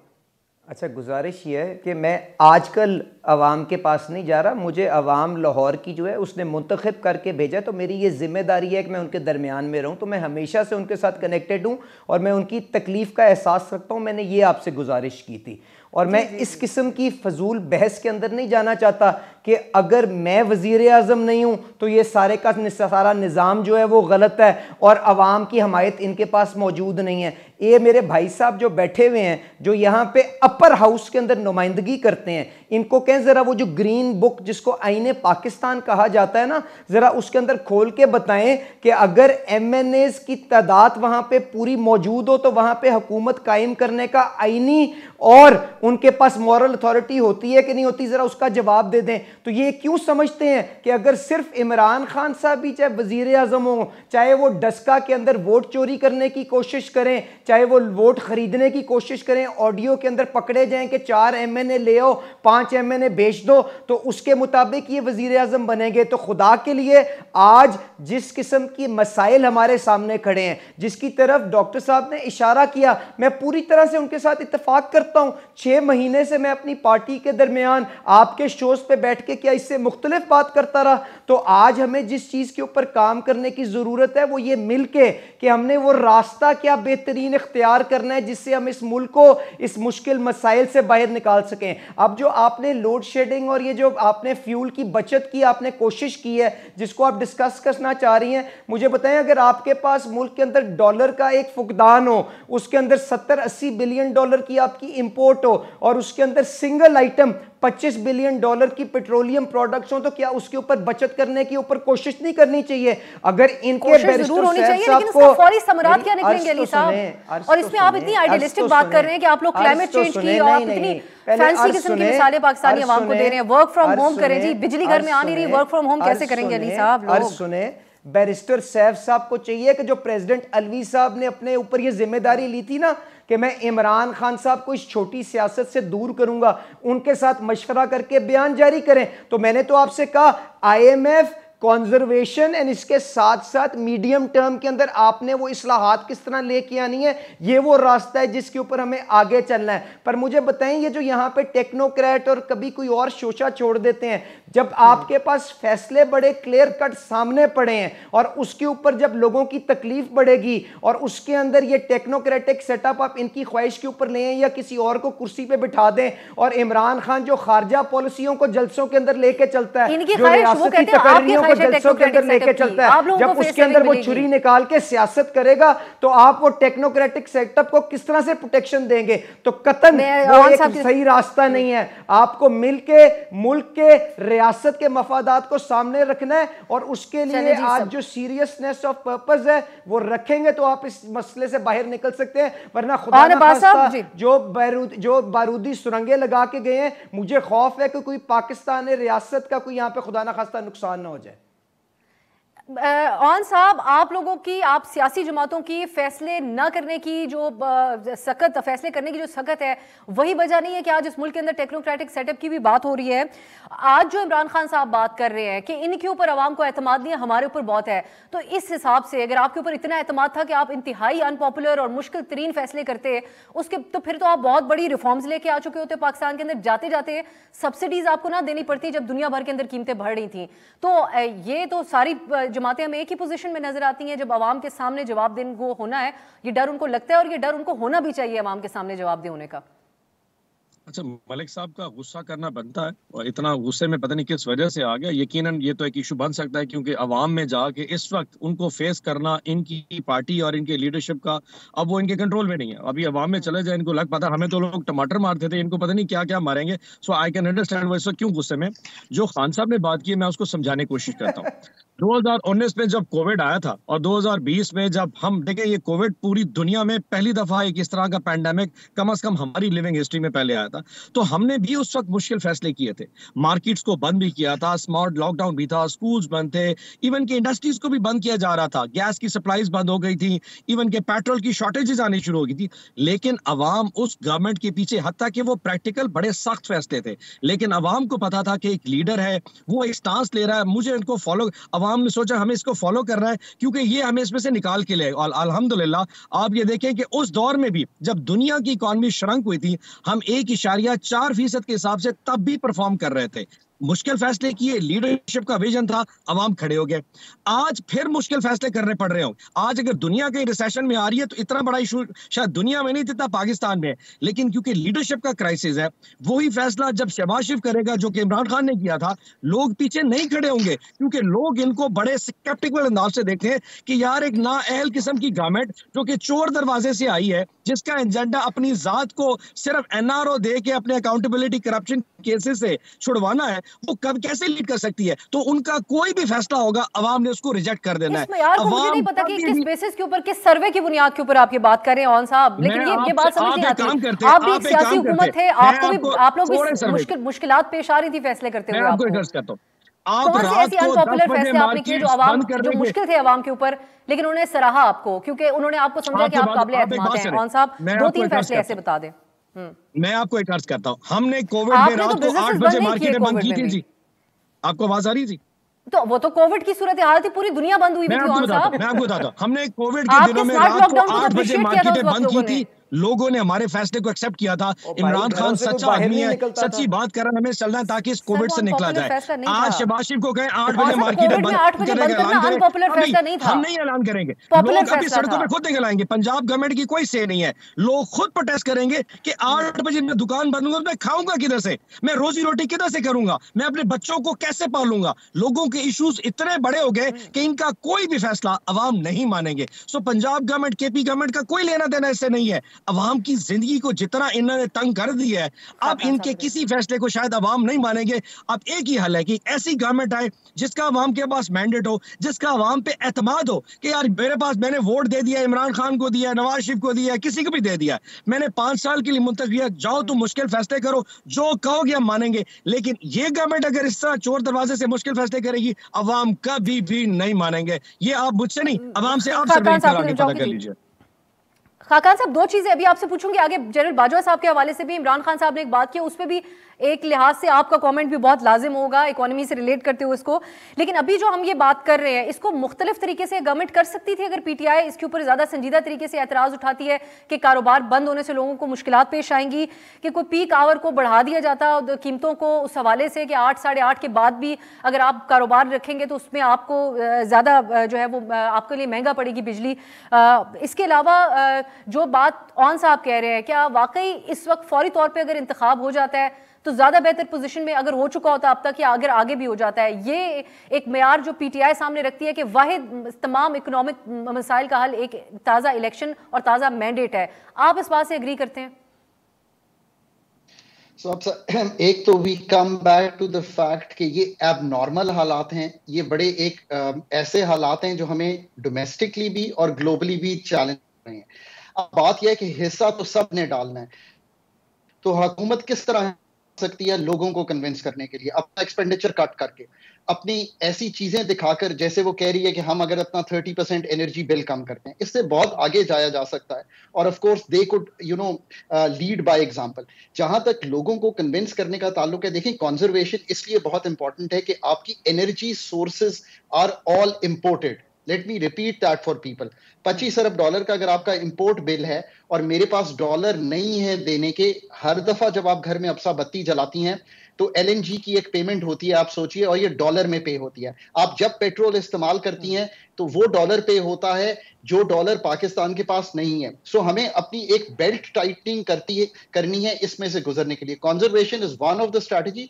अच्छा, गुजारिश ये है कि मैं आजकल अवाम के पास नहीं जा रहा, मुझे अवाम लाहौर की जो है उसने मुंतखब करके भेजा, तो मेरी ये जिम्मेदारी है कि मैं उनके दरमियान में रहूं। तो मैं हमेशा से उनके साथ कनेक्टेड हूं और मैं उनकी तकलीफ़ का एहसास रखता हूं। मैंने ये आपसे गुजारिश की थी और मैं इस किस्म की फजूल बहस के अंदर नहीं जाना चाहता कि अगर मैं वज़ीर आज़म नहीं हूँ तो ये सारे का सारा निज़ाम जो है वो गलत है और अवाम की हमायत इनके पास मौजूद नहीं है। ये मेरे भाई साहब जो बैठे हुए हैं, जो यहाँ पे अपर हाउस के अंदर नुमाइंदगी करते हैं, इनको कहें ज़रा वो जो ग्रीन बुक जिसको आईने पाकिस्तान कहा जाता है ना, ज़रा उसके अंदर खोल के बताएं कि अगर MNAs की तादाद वहाँ पे पूरी मौजूद हो तो वहाँ पे हुकूमत कायम करने का आईनी और उनके पास मॉरल अथॉरिटी होती है कि नहीं होती, ज़रा उसका जवाब दे दें। तो ये क्यों समझते हैं कि अगर सिर्फ इमरान खान साहब भी चाहे वज़ीर आज़म हो, चाहे वो डस्का के अंदर वोट चोरी करने की कोशिश करें, चाहे वो वोट खरीदने की कोशिश करें, ऑडियो के अंदर पकड़े जाएं कि 4 MNA ले आओ, 5 MNA बेच दो, तो उसके मुताबिक ये वज़ीर आज़म बनेंगे। तो खुदा के लिए आज जिस किस्म की मसाइल हमारे सामने खड़े हैं, जिसकी तरफ डॉक्टर साहब ने इशारा किया, मैं पूरी तरह से उनके साथ इत्तेफाक करता हूं। 6 महीने से मैं अपनी पार्टी के दरमियान आपके शोज पे बैठ के क्या इससे मुख्तलिफ बात करता रहा। तो आज हमें जिस चीज के ऊपर काम करने की जरूरत है वो ये मिलके कि हमने वो रास्ता क्या बेहतरीन इख्तियार करना है जिससे हम इस मुल्क को इस मुश्किल मसाइल से बाहर निकाल सकें। अब जो आपने लोड शेडिंग और ये जो आपने फ्यूल की बचत की आपने कोशिश की है, जिसको आप डिस्कस करना चाह रही हैं, मुझे बताएं अगर आपके पास मुल्क के अंदर डॉलर का एक फुकदान हो, उसके अंदर 70-80 बिलियन डॉलर की आपकी इंपोर्ट हो और उसके अंदर सिंगल आइटम 25 बिलियन डॉलर की पेट्रोलियम प्रोडक्ट्स हो, तो क्या उसके ऊपर बचत करने की ऊपर कोशिश नहीं करनी चाहिए? अगर इनके जरूर होनी चाहिए, लेकिन इसका फौरी समरात क्या निकलेंगे अली साहब? और इसमें आप इतनी आइडियलिस्टिक बात कर रहे हैं कि आप लोग क्लाइमेट चेंज की और आप इतनी फैंसी किस्म की मिसालें पाकिस्तानी अवाम को दे रहे हैं। वर्क फ्रॉम होम करें जी, बिजली घर में आ नहीं रही, वर्क फ्रॉम होम कैसे करेंगे अली साहब? लोग सुने, बैरिस्टर सैफ साहब को चाहिए कि जो प्रेसिडेंट अलवी साहब ने अपने ऊपर ये जिम्मेदारी ली थी ना कि मैं इमरान खान साहब को इस छोटी सियासत से दूर करूंगा, उनके साथ मशवरा करके बयान जारी करें। तो मैंने तो आपसे कहा IMF कॉन्जर्वेशन एंड इसके साथ साथ मीडियम टर्म के अंदर आपने वो इस्लाहात किस तरह लेके आनी है, ये वो रास्ता है जिसके ऊपर हमें आगे चलना है। पर मुझे बताएं, ये जो यहाँ पे टेक्नोक्रेट और कभी कोई और शोशा छोड़ देते हैं, जब आपके पास फैसले बड़े क्लियर कट सामने पड़े हैं और उसके ऊपर जब लोगों की तकलीफ बढ़ेगी और उसके अंदर ये टेक्नोक्रेटिक सेटअप आप इनकी ख्वाहिश के ऊपर लें या किसी और को कुर्सी पे बिठा दें, और इमरान खान जो खारजा पॉलिसियों को जलसों के अंदर लेके चलता है, इनकी जो ख्वाहिश, वो कहते हैं आपकी वो जलसों के अंदर लेके चलता है, जब उसके अंदर वो छुरी निकाल के सियासत करेगा तो आप वो टेक्नोक्रेटिक सेटअप को किस तरह से प्रोटेक्शन देंगे? तो कतन वो एक सही रास्ता नहीं है। आपको मिलके मुल्क के रियासत के मफादात को सामने रखना है और उसके लिए आज जो सीरियसनेस ऑफ पर्पस है वो रखेंगे तो आप इस मसले से बाहर निकल सकते हैं, वरना खुदा न खास्ता जो बारूदी सुरंगें लगा के गए हैं, मुझे खौफ है कि कोई पाकिस्तान रियासत का कोई यहाँ पे खुदा न खास्ता नुकसान ना हो जाए। ऑन साहब, आप लोगों की, आप सियासी जमातों की फैसले न करने की जो सख्त फैसले करने की जो सख्त है, वही वजह नहीं है कि आज इस मुल्क के अंदर टेक्नोक्रेटिक सेटअप की भी बात हो रही है? आज जो इमरान खान साहब बात कर रहे हैं कि इनके ऊपर आवाम को एतमाद नहीं है, हमारे ऊपर बहुत है, तो इस हिसाब से अगर आपके ऊपर इतना एतमाद था कि आप इंतहाई अनपॉपुलर और मुश्किल तरीन फैसले करते उसके, तो फिर तो आप बहुत बड़ी रिफॉर्म्स लेके आ चुके होते पाकिस्तान के अंदर। जाते जाते सब्सिडीज आपको ना देनी पड़ती जब दुनिया भर के अंदर कीमतें बढ़ रही थी। तो ये तो सारी जमातें हमें एक ही पोजीशन में नजर आती हैं। जब आवाम के सामने जवाब देने को होना है, ये डर उनको लगता है और ये डर उनको होना भी चाहिए आवाम के सामने जवाब दे होने का। अच्छा, मलिक साहब का गुस्सा करना बनता है और इतना गुस्से में पता नहीं किस वजह से आ गया। यकीनन ये तो एक इशू बन सकता है क्योंकि अवाम में जाके इस वक्त उनको फेस करना इनकी पार्टी और इनके लीडरशिप का अब वो इनके कंट्रोल में नहीं है। अभी अवाम में चले जाए, इनको लग पता हमें तो लोग टमाटर मारते थे, इनको पता नहीं क्या क्या मारेंगे। सो आई कैन अंडरस्टैंड वो इस वक्त क्यों गुस्से में। जो खान साहब ने बात की मैं उसको समझाने की कोशिश करता हूँ। 2019 में जब कोविड आया था और 2020 में जब हम देखें, ये कोविड पूरी दुनिया में पहली दफा एक इस तरह का पैंडेमिक कम से कम हमारी लिविंग हिस्ट्री में पहले आया था, तो हमने भी उस वक्त मुश्किल फैसले किए थे। मार्केट्स को बंद भी किया था, स्मार्ट लॉकडाउन भी था, स्कूल्स बंद थे, इवन के इंडस्ट्रीज को भी बंद किया जा रहा था, गैस की सप्लाईज बंद हो गई थी, इवन के पेट्रोल की शॉर्टेजेस आनी शुरू हो गई थी। लेकिन अवाम उस गवर्नमेंट के पीछे, हत्ता कि वो प्रैक्टिकल बड़े सख्त फैसले थे, लेकिन अवाम को पता था कि एक लीडर है, वो एक स्टांस ले रहा है, मुझे इनको फॉलो, अवाम ने सोचा हमें इसको फॉलो करना है क्योंकि ये हमें इसमें से निकाल के ले। और अल्हम्दुलिल्लाह आप ये देखें कि उस दौर में भी जब दुनिया की इकॉनमी श्रंक हुई थी, हम 1.4% के हिसाब से तब भी परफॉर्म कर रहे थे। मुश्किल फैसले किए, लीडरशिप का विजन था, अवाम खड़े हो गए। आज फिर मुश्किल फैसले करने पड़ रहे हो। आज अगर दुनिया के रिसेशन में आ रही है तो इतना बड़ा इशू शायद दुनिया में नहीं, जितना पाकिस्तान में है, लेकिन क्योंकि लीडरशिप का क्राइसिस है, वही फैसला जब शहबाज शरीफ करेगा जो कि इमरान खान ने किया था, लोग पीछे नहीं खड़े होंगे क्योंकि लोग इनको बड़े स्केप्टिकल अंदाज से देखते हैं कि यार एक नाअहल किस्म की गवर्नमेंट जो कि चोर दरवाजे से आई है, जिसका एजेंडा अपनी जात को सिर्फ एनआरओ दे के अपने अकाउंटेबिलिटी करप्शन केसेस से छुड़वाना है, वो कब कैसे लीड कर सकती है? तो उनका कोई भी फैसला होगा, अवाम ने उसको रिजेक्ट कर देना है। मुझे नहीं पता कि किस बेसिस के ऊपर, किस सर्वे की बुनियाद के ऊपर आप ये बात कर रहे हैं ऑन साहब, लेकिन ये बात समझ नहीं आती। आप भी एक सियासी हुकूमत है, आपको भी, आप लोग भी मुश्किलात पेश आ रही थी फैसले करते हुए। आपको एक अर्ज करता हूं, कौन से ऐसे अनपॉपुलर फैसले आपने किए जो मुश्किल थे अवाम के ऊपर, लेकिन उन्होंने सराहा आपको क्योंकि उन्होंने आपको समझा कि आप काबिल एतमाद हैं? ऑन साहब 2-3 फैसले ऐसे बता दें। मैं आपको एक अर्ज करता हूँ, हमने कोविड में रात को 8 बजे मार्केटें बंद की थी जी। आपको आवाज आ रही थी? तो वो तो कोविड की सूरत हाल थी, पूरी दुनिया बंद हुई थी। मैं आपको बताता हूँ, हमने कोविड के दिनों में रात को 8 बजे मार्केटें बंद की थी। लोगों ने हमारे फैसले को एक्सेप्ट किया था। इमरान खान सच्चा आदमी है, सच्ची बात कर रहा है, हमें चलना है ताकि इस कोविड से निकला जाए। आज शहबाज शरीफ को कहें 8 बजे मार्केटें बंद करने का ऐलान, हम नहीं ऐलान करेंगे। लोग अभी सड़कों पे खुद निकल आएंगे, पंजाब गवर्नमेंट की कोई से नहीं है। लोग खुद प्रोटेस्ट करेंगे कि 8 बजे मैं दुकान बंद होगा, मैं खाऊंगा किधर से, मैं रोजी रोटी किधर से करूंगा, मैं अपने बच्चों को कैसे पालूंगा। लोगों के इश्यूज इतने बड़े हो गए कि इनका कोई भी फैसला अवाम नहीं मानेंगे। सो पंजाब गवर्नमेंट, केपी गवर्नमेंट का कोई लेना देना इससे नहीं है। अवाम की जिंदगी को जितना इन्होंने तंग कर दिया है, अब इनके किसी फैसले को शायद अवाम नहीं मानेंगे। अब एक ही हल है कि ऐसी गवर्नमेंट आए जिसका अवाम के पास मैंडेट हो, जिसका अवाम पे एतमाद हो कि यार मेरे पास, मैंने वोट दे दिया, इमरान खान को दिया, नवाज शरीफ को दिया, किसी को भी दे दिया, मैंने 5 साल के लिए मुंतखब किया, जाओ तुम मुश्किल फैसले करो, जो कहोगे हम मानेंगे। लेकिन ये गवर्नमेंट अगर इस तरह चोर दरवाजे से मुश्किल फैसले करेगी, अवाम कभी भी नहीं मानेंगे। ये आप मुझसे नहीं, अवाम से आप सर्वे करा के पता कर लीजिए। खाकान साहब, 2 चीजें अभी आपसे पूछूंगी, आगे जनरल बाजवा साहब के हवाले से भी इमरान खान साहब ने एक बात की, उस पर भी एक लिहाज से आपका कमेंट भी बहुत लाजिम होगा इकोनॉमी से रिलेट करते हुए इसको। लेकिन अभी जो हम ये बात कर रहे हैं, इसको मुख्तलिफ तरीके से गवर्नमेंट कर सकती थी अगर पीटीआई इसके ऊपर ज्यादा संजीदा तरीके से एतराज उठाती है कि कारोबार बंद होने से लोगों को मुश्किलात पेश आएंगी, कि कोई पीक आवर को बढ़ा दिया जाता कीमतों को उस हवाले से कि 8, 8:30 के बाद भी अगर आप कारोबार रखेंगे तो उसमें आपको ज़्यादा जो है वो आपके लिए महंगा पड़ेगी बिजली। इसके अलावा जो बात ऑन साहब कह रहे हैं, क्या वाकई इस वक्त फौरी तौर पर अगर इंतखाब हो जाता है तो ज़्यादा बेहतर पोजीशन में अगर हो चुका होता अब तक या अगर आगे भी हो जाता है। ये एक मेयार जो पीटीआई सामने रखती है कि वाहिद तमाम इकोनॉमिक मसाइल का हल एक ताज़ा इलेक्शन और ताज़ा मैंडेट है। आप इस बात से एग्री करते हैं? एक तो we come back to the fact कि ये एबनॉर्मल हालात हैं, ये बड़े एक ऐसे हालात हैं जो हमें डोमेस्टिकली भी और ग्लोबली भी चैलेंज रहे हैं। अब बात यह है कि हिस्सा तो सब ने डालना है, तो हुकूमत किस तरह सकती है लोगों को कन्विंस करने के लिए, अपना एक्सपेंडिचर कट करके, अपनी ऐसी चीजें दिखाकर, जैसे वो कह रही है कि हम अगर अपना 30% एनर्जी बिल कम करते हैं, इससे बहुत आगे जाया जा सकता है। और of course they could lead by example. जहां तक लोगों को कन्विंस करने का ताल्लुक है, देखें कंजर्वेशन इसलिए बहुत इंपॉर्टेंट है कि आपकी energy sources are all imported. Let me repeat that for people. 25 अरब डॉलर का अगर आपका इंपोर्ट बिल है और मेरे पास डॉलर नहीं है देने के, हर दफा जब आप घर में अपसा बत्ती जलाती हैं तो एलएनजी की एक पेमेंट होती है, आप सोचिए, और ये डॉलर में पे होती है। आप जब पेट्रोल इस्तेमाल करती हैं तो वो डॉलर पे होता है जो डॉलर पाकिस्तान के पास नहीं है। सो हमें अपनी एक बेल्ट टाइटनिंग करनी है इसमें से गुजरने के लिए। Conservation is one of the strategy.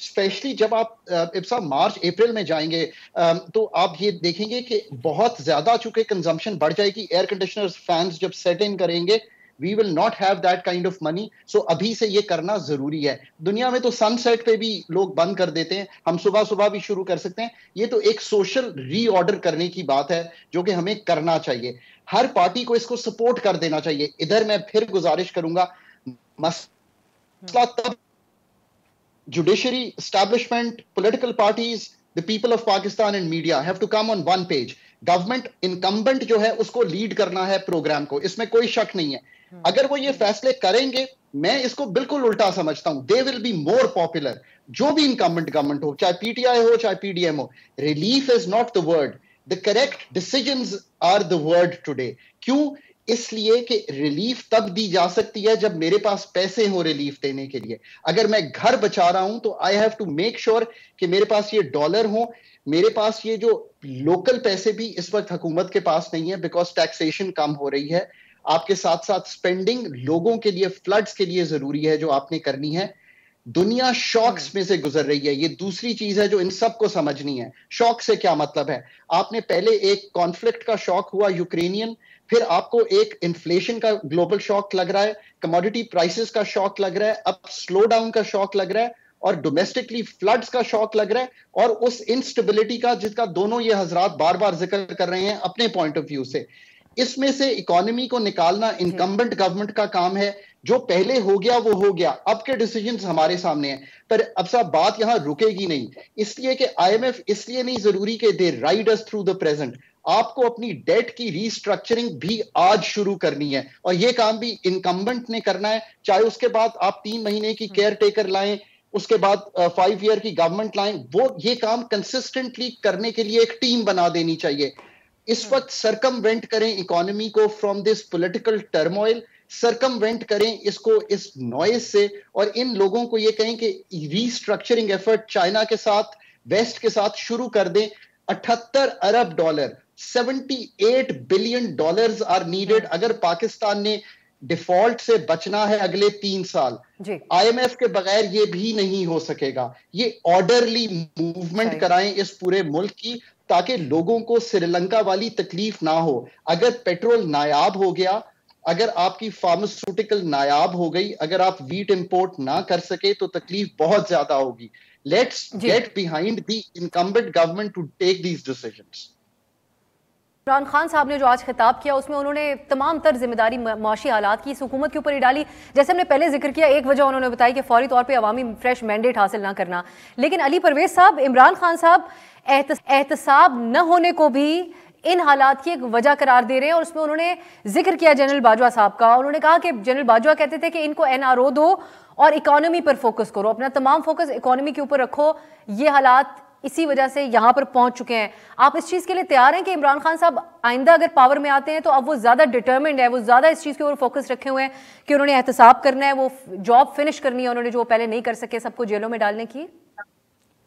Specially जब आप इब्सा मार्च अप्रैल में जाएंगे तो आप ये देखेंगे कि बहुत ज्यादा चूंकि कंजम्पशन बढ़ जाएगी, एयर कंडीशनर्स फैंस जब सेट इन करेंगे, we will not have that kind of money. So अभी से ये करना जरूरी है। दुनिया में तो सनसेट पे भी लोग बंद कर देते हैं, हम सुबह सुबह भी शुरू कर सकते हैं। ये तो एक सोशल रीऑर्डर करने की बात है जो कि हमें करना चाहिए। हर पार्टी को इसको सपोर्ट कर देना चाहिए। इधर मैं फिर गुजारिश करूंगा, मसला तब judiciary establishment, political parties, the people of Pakistan and media have to come on one page. Government incumbent जो है उसको लीड करना है प्रोग्राम को, इसमें कोई शक नहीं है। अगर वो ये फैसले करेंगे, मैं इसको बिल्कुल उल्टा समझता हूं, they will be more popular. जो भी इनकम्बेंट गवर्नमेंट हो, चाहे पीटीआई हो चाहे पीडीएम हो, relief is not the word, the correct decisions are the word today. क्यों? इसलिए कि रिलीफ तब दी जा सकती है जब मेरे पास पैसे हो रिलीफ देने के लिए। अगर मैं घर बचा रहा हूं तो I have to make sure कि मेरे पास ये डॉलर हो, मेरे पास ये जो लोकल पैसे भी इस वक्त हुकूमत के पास नहीं है बिकॉज टैक्सेशन कम हो रही है। आपके साथ साथ स्पेंडिंग लोगों के लिए, फ्लड्स के लिए जरूरी है जो आपने करनी है। दुनिया शॉक्स में से गुजर रही है, ये दूसरी चीज है जो इन सबको समझनी है। शॉक से क्या मतलब है? आपने पहले एक कॉन्फ्लिक्ट का शॉक हुआ यूक्रेनियन, फिर आपको एक इन्फ्लेशन का ग्लोबल शॉक लग रहा है, कमोडिटी प्राइसेस का शॉक लग रहा है, अब स्लो डाउन का शॉक लग रहा है, और डोमेस्टिकली फ्लड्स का शॉक लग रहा है, और उस इंस्टेबिलिटी का जिसका दोनों ये हजरात बार बार जिक्र कर रहे हैं अपने पॉइंट ऑफ व्यू से। इसमें से इकोनॉमी को निकालना इनकम्बेंट गवर्नमेंट का काम है। जो पहले हो गया वो हो गया, अब के डिसीजंस हमारे सामने हैं। पर अब साहब बात यहां रुकेगी नहीं, इसलिए कि आईएमएफ इसलिए नहीं जरूरी कि they ride us through the present. आपको अपनी डेट की रीस्ट्रक्चरिंग भी आज शुरू करनी है, और ये काम भी इनकम्बेंट ने करना है। चाहे उसके बाद आप 3 महीने की केयर टेकर लाएं, उसके बाद 5 ईयर की गवर्नमेंट लाएं, वो ये काम कंसिस्टेंटली करने के लिए एक टीम बना देनी चाहिए। इस वक्त सरकमवेंट करें इकोनॉमी को from this political turmoil, circumvent करें इसको इस नॉइज से, और इन लोगों को ये कहें कि रीस्ट्रक्चरिंग एफर्ट चाइना के साथ, वेस्ट के साथ शुरू कर दें। 78 अरब dollar, 78 billion dollars are needed अगर पाकिस्तान ने डिफॉल्ट से बचना है अगले 3 साल। आईएमएफ के बगैर ये भी नहीं हो सकेगा। ये ऑर्डरली मूवमेंट कराएं इस पूरे मुल्क की, ताकि लोगों को श्रीलंका वाली तकलीफ ना हो। अगर पेट्रोल नायाब हो गया, अगर आपकी फार्मास्यूटिकल नायाब हो गई, अगर आप वीट इंपोर्ट ना कर सके तो तकलीफ बहुत ज्यादा होगी। Let's get behind the incumbent government to take these decisions. Imran Khan साहब ने जो आज खिताब किया उसमें उन्होंने तमाम तर जिम्मेदारी माशी हालात की इस हुकूमत के ऊपर ही डाली। जैसे हमने पहले जिक्र किया, एक वजह उन्होंने बताई कि फौरी तौर पे अवामी फ्रेश मैंडेट हासिल ना करना, लेकिन अली परवेज साहब, इमरान खान साहब एहतसाब न होने को भी इन हालात की एक वजह करार दे रहे हैं। और उसमें उन्होंने जिक्र किया जनरल बाजवा साहब का। उन्होंने कहा कि जनरल बाजवा कहते थे कि इनको एनआरओ दो और इकोनॉमी पर फोकस करो, अपना तमाम फोकस इकोनॉमी के ऊपर रखो। ये हालात इसी वजह से यहाँ पर पहुंच चुके हैं। आप इस चीज़ के लिए तैयार हैं कि इमरान खान साहब आइंदा अगर पावर में आते हैं तो अब वो ज़्यादा डिटर्मिन्ड है, वो ज़्यादा इस चीज़ के ऊपर फोकस रखे हुए हैं कि उन्होंने एहतसाब करना है, वो जॉब फिनिश करनी है उन्होंने, जो वो पहले नहीं कर सके, सबको जेलों में डालने की?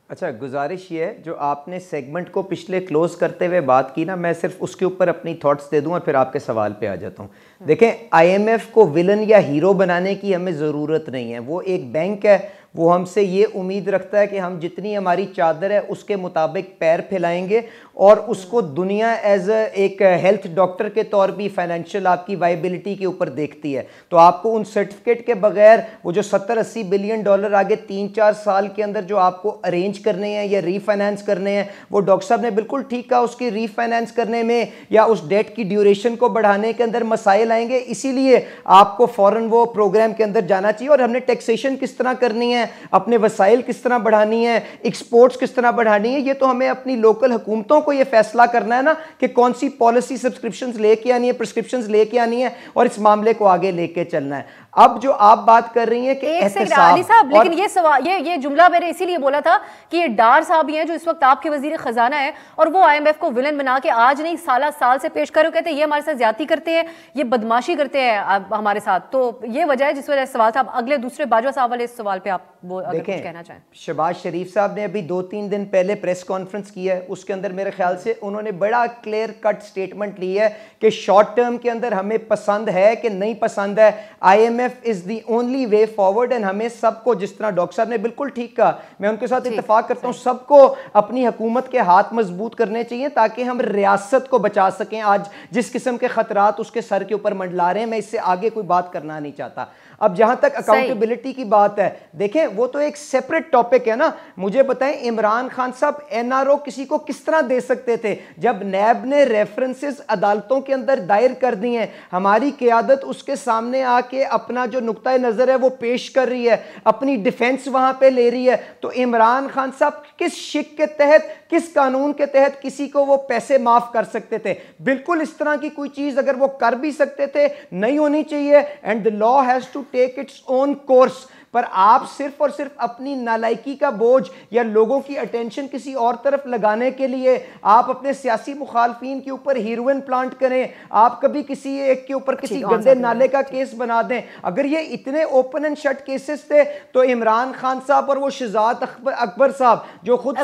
अच्छा, गुजारिश ये है, जो आपने सेगमेंट को पिछले क्लोज करते हुए बात की ना, मैं सिर्फ उसके ऊपर अपनी थॉट्स दे दूं और फिर आपके सवाल पे आ जाता हूं। देखें, आईएमएफ को विलन या हीरो बनाने की हमें ज़रूरत नहीं है। वो एक बैंक है, वो हमसे ये उम्मीद रखता है कि हम जितनी हमारी चादर है उसके मुताबिक पैर फैलाएंगे और उसको दुनिया एज एक हेल्थ डॉक्टर के तौर भी फाइनेंशियल आपकी वाइबिलिटी के ऊपर देखती है। तो आपको उन सर्टिफिकेट के बगैर वो जो 70-80 बिलियन डॉलर आगे 3-4 साल के अंदर जो आपको अरेंज करने हैं या रीफाइनेंस करने हैं, वो डॉक्टर साहब ने बिल्कुल ठीक कहा, उसकी रीफाइनेंस करने में या उस डेट की ड्यूरेशन को बढ़ाने के अंदर मसाइल आएंगे। इसीलिए आपको फौरन वो प्रोग्राम के अंदर जाना चाहिए। और हमने टैक्सेशन किस तरह करनी है, अपने वसाइल किस तरह बढ़ानी है, एक्सपोर्ट्स किस तरह बढ़ानी है, ये तो हमें अपनी लोकल हुकूमतों को ये फैसला करना है ना कि कौन सी पॉलिसी सब्सक्रिप्शंस लेके आनी है, प्रिस्क्रिप्शंस लेके आनी है और इस मामले को आगे लेके चलना है। अब जो आप बात कर रही हैं कि अली साहब, लेकिन ये सवाल ये जुमला मैंने इसीलिए बोला था कि ये डार साहब ही हैं जो इस वक्त आपके वजीर खजाना है और वो IMF को विलन बना के आज नहीं साल से पेश कर, कहते हैं ये हमारे साथ ज्यादती करते हैं, ये बदमाशी करते हैं हमारे साथ। तो ये वजह है जिस वजह से सवाल था। अगले दूसरे बाजवा साहब वाले इस सवाल पे आप वो अगर कुछ कहना चाहें। शहबाज शरीफ साहब ने अभी 2-3 दिन पहले प्रेस कॉन्फ्रेंस की है, उसके अंदर मेरे ख्याल से उन्होंने बड़ा क्लियर कट स्टेटमेंट ली है कि शॉर्ट टर्म के अंदर हमें पसंद है कि नहीं पसंद है, IMF is the only way forward. And हमें सबको, जिस तरह डॉक्टर साहब ने बिल्कुल ठीक कहा, मैं उनके साथ इत्तेफाक करता हूं, सबको अपनी हुकूमत के हाथ मजबूत करने चाहिए ताकि हम रियासत को बचा सकें। आज जिस किस्म के खतरात उसके सर के ऊपर मंडला रहे हैं, मैं इससे आगे कोई बात करना नहीं चाहता। अब जहां तक अकाउंटेबिलिटी की बात है, देखें वो तो एक सेपरेट टॉपिक है ना। मुझे बताएं, इमरान खान साहब NRO किसी को किस तरह दे सकते थे जब नैब ने रेफरेंसेस अदालतों के अंदर दायर कर दी हैं, हमारी क़यादत उसके सामने आके अपना जो नुक्ता नजर है वो पेश कर रही है, अपनी डिफेंस वहां पे ले रही है। तो इमरान खान साहब किस शिक के तहत, किस कानून के तहत किसी को वो पैसे माफ कर सकते थे? बिल्कुल इस तरह की कोई चीज अगर वो कर भी सकते थे, नहीं होनी चाहिए। And the law has to take its own course. पर आप सिर्फ और सिर्फ अपनी नालायकी का बोझ या लोगों की अटेंशन किसी और तरफ लगाने के लिए आप अपने सियासी मुखालफीन के ऊपर हीरोइन प्लांट करें, आप कभी किसी एक के ऊपर किसी गंदे नाले का केस बना दें। अगर ये इतने ओपन एंड शट केसेस थे तो इमरान खान साहब और वो शहजाद अकबर साहब जो खुद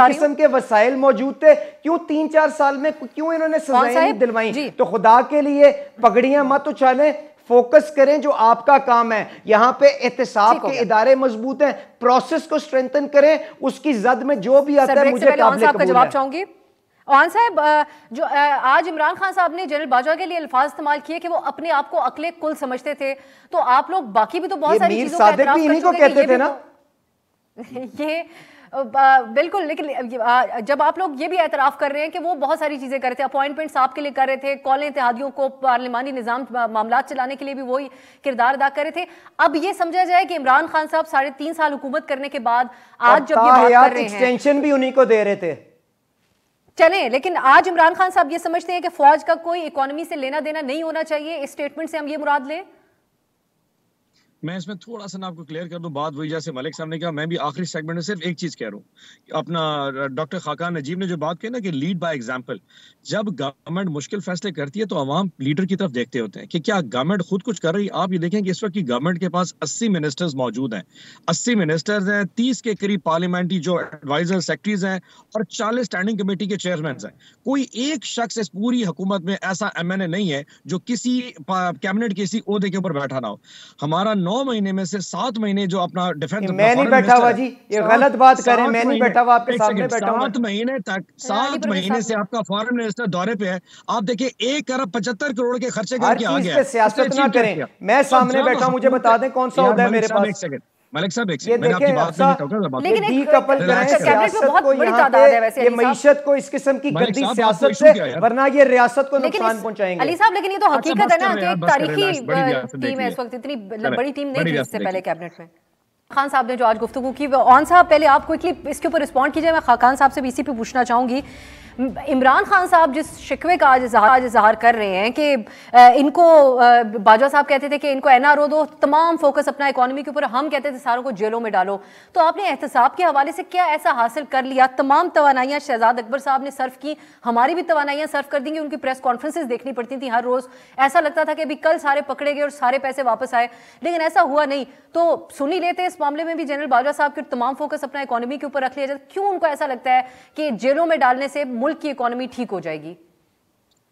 किस्म के वसाइल मौजूद थे, क्यों 3-4 साल में क्यों इन्होंने सजाएं दिलवाई? तो खुदा के लिए पगड़ियां मत उछालें, फोकस करें जो आपका काम है। यहां पे एहतसाब के इदारे मजबूत हैं, प्रोसेस को स्ट्रेंथन करें, उसकी जद में जो भी आता है मुझे आपका जवाब चाहूंगी। ओहान साहब, जो आज इमरान खान साहब ने जनरल बाजवा के लिए अल्फाज इस्तेमाल किए कि वो अपने आप को अकले कुल समझते थे, तो आप लोग बाकी भी तो बहुत सारी चीजों का एतराफ कर चुके कहते थे ना ये बिल्कुल। लेकिन जब आप लोग ये भी एतराफ कर रहे हैं कि वो बहुत सारी चीजें कर रहे थे, अपॉइंटमेंट्स आपके लिए कर रहे थे, कॉलें इत्तेहादियों को पार्लिमानी निजाम मामला चलाने के लिए भी वही किरदार अदा कर रहे थे, अब ये समझा जाए कि इमरान खान साहब 3.5 साल हुकूमत करने के बाद आज जब ये बात कर रहे हैं, एक्सटेंशन भी उन्हीं को दे रहे थे, चले, लेकिन आज इमरान खान साहब ये समझते हैं कि फौज का कोई इकोनॉमी से लेना देना नहीं होना चाहिए। इस स्टेटमेंट से हम ये मुराद लें? मैं इसमें थोड़ा सा ना आपको क्लियर कर दूं, बात वही जैसे मलिक साहब ने कहा, मैं भी आखिरी सेगमेंट में सिर्फ एक चीज कह रहा हूँ। अपना डॉक्टर खाकान नजीब ने जो बात की ना कि लीड बाय एग्जांपल, जब गवर्नमेंट मुश्किल फैसले करती है तो अवाम लीडर की तरफ देखते होते हैं कि क्या गवर्नमेंट खुद कुछ कर रही है। आप ये देखें कि इस वक्त की गवर्नमेंट के पास 80 मिनिस्टर्स मौजूद हैं, 80 मिनिस्टर्स हैं, 30 के करीब पार्लियामेंट्री जो एडवाइजर सेक्रेटरीज हैं और 40 स्टैंडिंग कमेटी के चेयरमैन हैं। कोई एक शख्स इस पूरी हुकूमत में ऐसा MNA नहीं है जो किसी कैबिनेट के किसी ओहदे के ऊपर बैठा ना हो। हमारा 9 महीने में से 7 महीने जो अपना डिफेंस, मैं नहीं बैठा हुआ जी, ये गलत बात करें, मैं नहीं बैठा हुआ, आपके सामने बैठा हूं। 7 महीने तक, 7 महीने से आपका फॉरेन मिनिस्टर दौरे पे है। आप देखिए 1 अरब 75 करोड़ के खर्चे करके आ गया। सियासत ना करें, मैं सामने बैठा हूं, मुझे बता दें कौन सा होता है मेरे पास। मलिक साहब एक सेकंड, मैंने आपकी बात नहीं कहूंगा, लेकिन डीकपल करें सियासत को, यहाँ पे ये मईशत को इस किस्म की गंदी सियासत से, वरना ये रियासत को नुकसान पहुंचाएंगे। अली साहब, लेकिन ये तो हकीकत है ना कि एक तारीखी टीम है इस वक्त, इतनी बड़ी टीम नहीं थी इससे पहले कैबिनेट में। खान साहब ने जो आज गुफ्तगू की, ओहान साहब पहले आप क्विकली इसके ऊपर रिस्पॉन्ड कीजिए। मैं खाकान साहब से भी इसी पे पूछना चाहूंगी, इमरान खान साहब जिस शिकवे का आज इजहार कर रहे हैं कि इनको बाजवा साहब कहते थे कि इनको NRO दो, तमाम फोकस अपना इकोनॉमी के ऊपर, हम कहते थे सारों को जेलों में डालो, तो आपने एहतसाब के हवाले से क्या ऐसा हासिल कर लिया? तमाम तवानाइयाँ शहजाद अकबर साहब ने सर्व की, हमारी भी तवानाइयाँ सर्व कर देंगे। उनकी प्रेस कॉन्फ्रेंसेज देखनी पड़ती थी हर रोज़, ऐसा लगता था कि अभी कल सारे पकड़े गए और सारे पैसे वापस आए, लेकिन ऐसा हुआ नहीं। तो सुन ही लेते इस मामले में भी जनरल बाजवा साहब के तमाम फोकस अपना इकोनॉमी के ऊपर रख लिया जाए, क्यों उनको ऐसा लगता है कि जेलों में डालने से मुल्क की इकोनॉमी ठीक हो जाएगी?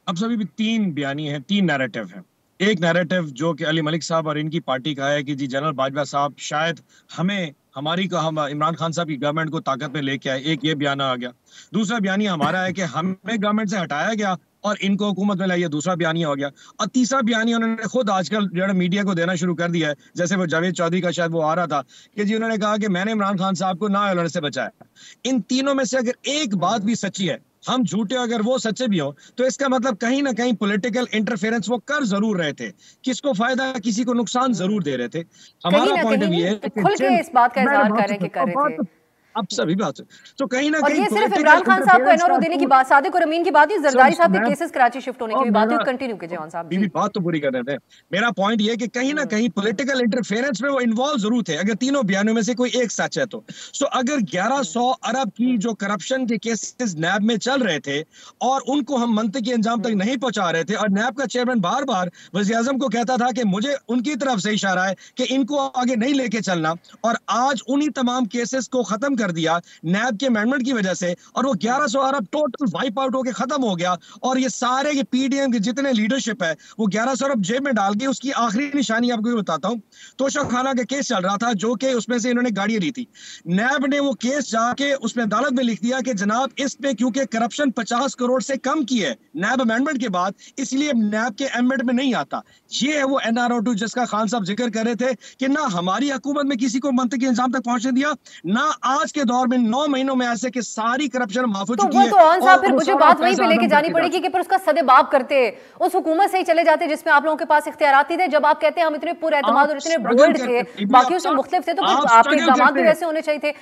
अब सभी भी 3 बयानी है, 3 नैरेटिव है। एक नैरेटिव जो कि अली मलिक साहब और इनकी पार्टी का है कि जी जनरल बाजवा साहब शायद हम इमरान खान साहब की गवर्नमेंट को ताकत में लेके आए, एक ये बयान आ गया। दूसरा बयानिया हमारा है कि हमें गवर्नमेंट से हटाया गया और इनको हुकूमत में लाइए, दूसरा बयानिया हो गया। और तीसरा बयानिया उन्होंने खुद आजकल जो मीडिया को देना शुरू कर दिया है, जैसे वो जावेद चौधरी का शायद वो आ रहा था कि जी उन्होंने कहा कि मैंने इमरान खान साहब को ना लड़ने से बचाया। इन तीनों में से अगर एक बात भी सच्ची है, हम झूठे अगर वो सच्चे भी हो, तो इसका मतलब कहीं ना कहीं पॉलिटिकल इंटरफेरेंस वो कर जरूर रहे थे। किसको फायदा, किसी को नुकसान जरूर दे रहे थे। हमारा पॉइंट ऑफ व्यू है कि खुल के इस बात का इजहार कर रहे थे। अब सभी बात है तो कहीं ना और कहीं ये सिर्फ इमरान खान साहब को एनआरओ देने की बात, सादिक और अमीन की बात नहीं, जरदारी साहब के केसेस कराची शिफ्ट होने की भी बात है। कंटिन्यू कीजिए खान साहब। बीवी बात तो पूरी कर रहे थे। मेरा पॉइंट ये कि कहीं ना कहीं पॉलिटिकल इंटरफेरेंस में वो इन्वॉल्व जरूर थे, अगर तीनों बयानों में से कोई एक सच है तो। सो अगर 1100 अरब की जो करप्शन के केसेस नैब में चल रहे थे और उनको हम मंतकी अंजाम तक नहीं पहुंचा रहे थे, और नैब का चेयरमैन बार बार वज़ीर-ए-आज़म को कहता था कि मुझे उनकी तरफ से इशारा है कि इनको आगे नहीं लेके चलना, और आज उन्हीं तमाम केसेस को खत्म कर दिया नैब के अमेंडमेंट की वजह से, और वो 1100 अरब टोटल वाइप आउट होकर खत्म हो गया। और ये सारे के पीडीएम के जितने लीडरशिप है वो 1100 अरब जेब में डाल के, उसकी आखिरी निशानी आपको बताता हूं, तोशक खाना का केस चल रहा था जो कि उसमें से इन्होंने गाड़ियां ली थी। नैब ने वो केस जाके उसमें अदालत में लिख दिया कि जनाब इसमें क्योंकि करप्शन 50 करोड़ से कम की है नैब अमेंडमेंट के बाद, इसलिए नैब के एमएड में नहीं आता। ये है वो एनआरओ 2 जिसका खान साहब जिक्र कर रहे थे कि ना हमारी हुकूमत में किसी को मंतकी इंजाम तक पहुंचने दिया, ना आज के दौर में 9 महीनों में ऐसे कि सारी करप्शन माफ हो चुकी है। तो ऑन साहब फिर मुझे बात वहीं पे लेके जानी पड़ेगी कि फिर उसका सदेबाब करते उस हुकूमत से ही चले जाते जिसमें आप लोगों के पास इख्तियारात थे। जब आप कहते हैं हम इतने पुरएतमाद और इतने बोल्ड थे, बाकियों से मुख्तलिफ थे, तो फिर आपके इल्जामात भी वैसे होने चाहिए थे।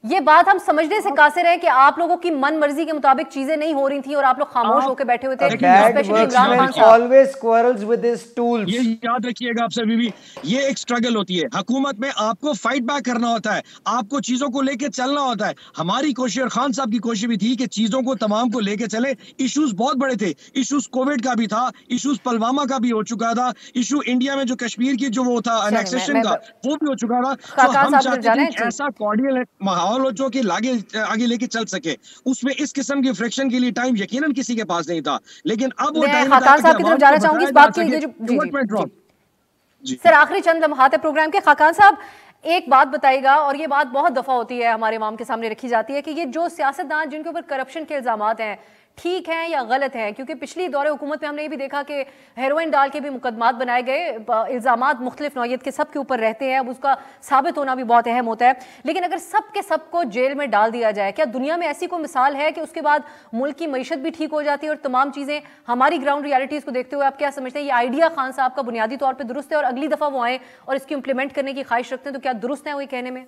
ये बात हम समझने से कासिर है कि आप लोगों की मन मर्जी के मुताबिक चीजें नहीं हो रही थी और आप लोग खामोश होकर बैठे हुए थे। स्पेशली इमरान खान साहब always quarrels with his tools. ये याद रखिएगा आपसे बीवी, ये एक स्ट्रगल होती है हुकूमत में, आपको फाइट बैक करना होता है, आपको चीजों को लेके चलना होता है। हमारी कोशिश और खान साहब की कोशिश भी थी कि चीजों को तमाम को लेके चले। इश्यूज बहुत बड़े थे, इश्यूज कोविड का भी था, इश्यूज पुलवामा का भी हो चुका था, इशू इंडिया में जो कश्मीर की जो वो था एनेक्सेशन का वो भी हो चुका था। तो हम चाहते थे ऐसा कॉर्डियल माहौल हो जो कि आगे लेके चल सके। उसमें इस किस्म की फ्रिक्शन के लिए टाइम यकीनन किसी के पास नहीं था, लेकिन अब वो टाइम खाकान साहब की तरफ जाना चाहूंगी इस बात के लिए। सर आखिरी चंद लम्हात है प्रोग्राम के। खाकान साहब एक बात बताइएगा, और ये बात बहुत दफा होती है हमारे इमाम के सामने रखी जाती है कि ये जो सियासतदान जिनके ऊपर करप्शन के इल्जामात हैं ठीक हैं या गलत हैं, क्योंकि पिछली दौरे हुकूमत में हमने ये भी देखा कि हेरोइन डाल के भी मुकदमात बनाए गए, इल्जामात मुख्तलिफ नौयत के सब के ऊपर रहते हैं, अब उसका साबित होना भी बहुत अहम होता है। लेकिन अगर सब के सब को जेल में डाल दिया जाए, क्या दुनिया में ऐसी कोई मिसाल है कि उसके बाद मुल्क की मईशत भी ठीक हो जाती है और तमाम चीज़ें हमारी ग्राउंड रियलिटीज़ को देखते हुए आप क्या समझते हैं ये आइडिया खान साहब का बुनियादी तौर पर दुरुस्त है और अगली दफ़ा वो आए और इसकी इम्प्लीमेंट करने की ख्वाहिश रखते हैं, तो क्या दुरुस्त है वो कहने में?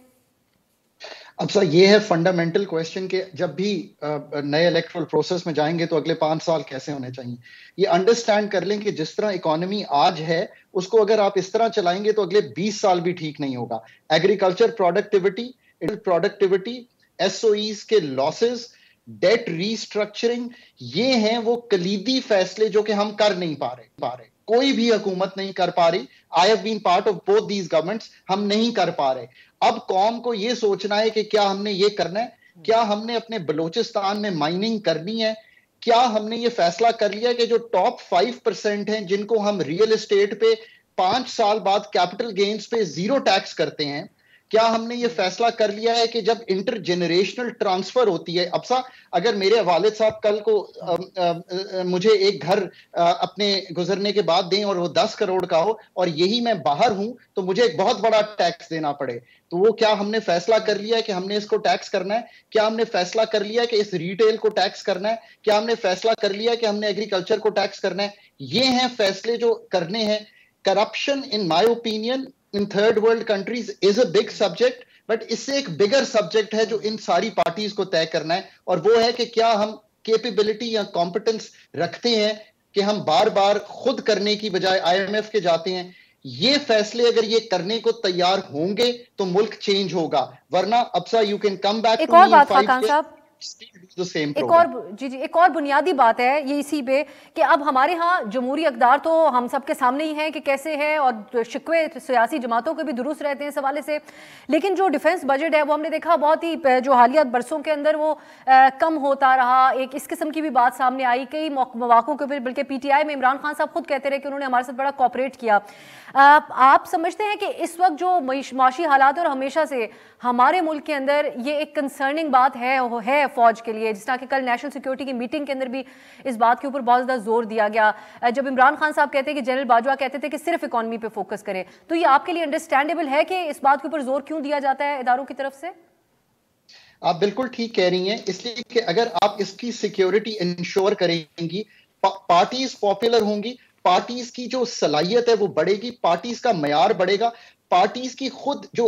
अब सर ये है फंडामेंटल क्वेश्चन कि जब भी नए इलेक्टोरल प्रोसेस में जाएंगे तो अगले 5 साल कैसे होने चाहिए। ये अंडरस्टैंड कर लें कि जिस तरह इकोनॉमी आज है उसको अगर आप इस तरह चलाएंगे तो अगले 20 साल भी ठीक नहीं होगा। एग्रीकल्चर प्रोडक्टिविटी, एसओईज के लॉसेस, डेट रीस्ट्रक्चरिंग, ये हैं वो कलीदी फैसले जो कि हम कर नहीं पा रहे। कोई भी हुकूमत नहीं कर पा रही। I have been part of both these governments, हम नहीं कर पा रहे। अब कौम को ये सोचना है कि क्या हमने ये करना है, क्या हमने अपने बलूचिस्तान में माइनिंग करनी है, क्या हमने ये फैसला कर लिया कि जो टॉप 5% हैं जिनको हम रियल एस्टेट पे 5 साल बाद कैपिटल गेन्स पे 0 टैक्स करते हैं, क्या हमने ये फैसला कर लिया है कि जब इंटरजेनरेशनल ट्रांसफर होती है, अब सा अगर मेरे वालिद साहब कल को मुझे एक घर अपने गुजरने के बाद दें और वो 10 करोड़ का हो और यही मैं बाहर हूं तो मुझे एक बहुत बड़ा टैक्स देना पड़े, तो वो क्या हमने फैसला कर लिया है कि हमने इसको टैक्स करना है? क्या हमने फैसला कर लिया है कि इस रिटेल को टैक्स करना है? क्या हमने फैसला कर लिया है कि हमने एग्रीकल्चर को टैक्स करना है? ये हैं फैसले जो करने हैं। Corruption in my opinion in third world countries is a big subject, but इससे एक बिगर सब्जेक्ट है जो इन सारी पार्टीज को तय करना है, और वो है कि क्या हम कैपेबिलिटी या कॉम्पिटेंस रखते हैं कि हम बार बार खुद करने की बजाय IMF के जाते हैं। ये फैसले अगर ये करने को तैयार होंगे तो मुल्क चेंज होगा, वरना अब सा यू कैन कम बैक। एक और बात खान साहब, एक और बुनियादी बात है ये इसी पे कि अब हमारे यहाँ जमहूरी अक़दार तो हम सबके सामने ही हैं कि कैसे है, और शिकवे सियासी जमातों के भी दुरुस्त रहते हैं इस हवाले से। लेकिन जो डिफेंस बजट है वो हमने देखा बहुत ही जो हालिया बरसों के अंदर वो कम होता रहा। एक इस किस्म की भी बात सामने आई कई मौक़ों के ऊपर, बल्कि PTI में इमरान खान साहब खुद कहते रहे कि उन्होंने हमारे साथ बड़ा कोऑपरेट किया। आप समझते हैं कि इस वक्त जो माशी हालात और हमेशा से हमारे मुल्क के अंदर ये एक कंसर्निंग बात है फौज के लिए, जिस तरह कि कल नेशनल सिक्योरिटी की मीटिंग के अंदर भी इस बात के ऊपर बहुत ज़्यादा जोर दिया गया। जब इमरान खान साहब कहते हैं कि जनरल बाजवा कहते थे कि सिर्फ इकॉनमी पे फोकस करें, तो ये आपके लिए अंडरस्टैंडेबल है कि इस बात के ऊपर जोर क्यों दिया जाता है इदारों की तरफ से? आप बिल्कुल ठीक कह रही हैं, इसलिए कि अगर आप इसकी सिक्योरिटी इंश्योर करेंगी, पार्टीज पॉपुलर होंगी, पार्टीज की जो सलाहियत है वो बढ़ेगी, पार्टीज का मयार बढ़ेगा, पार्टीज की खुद जो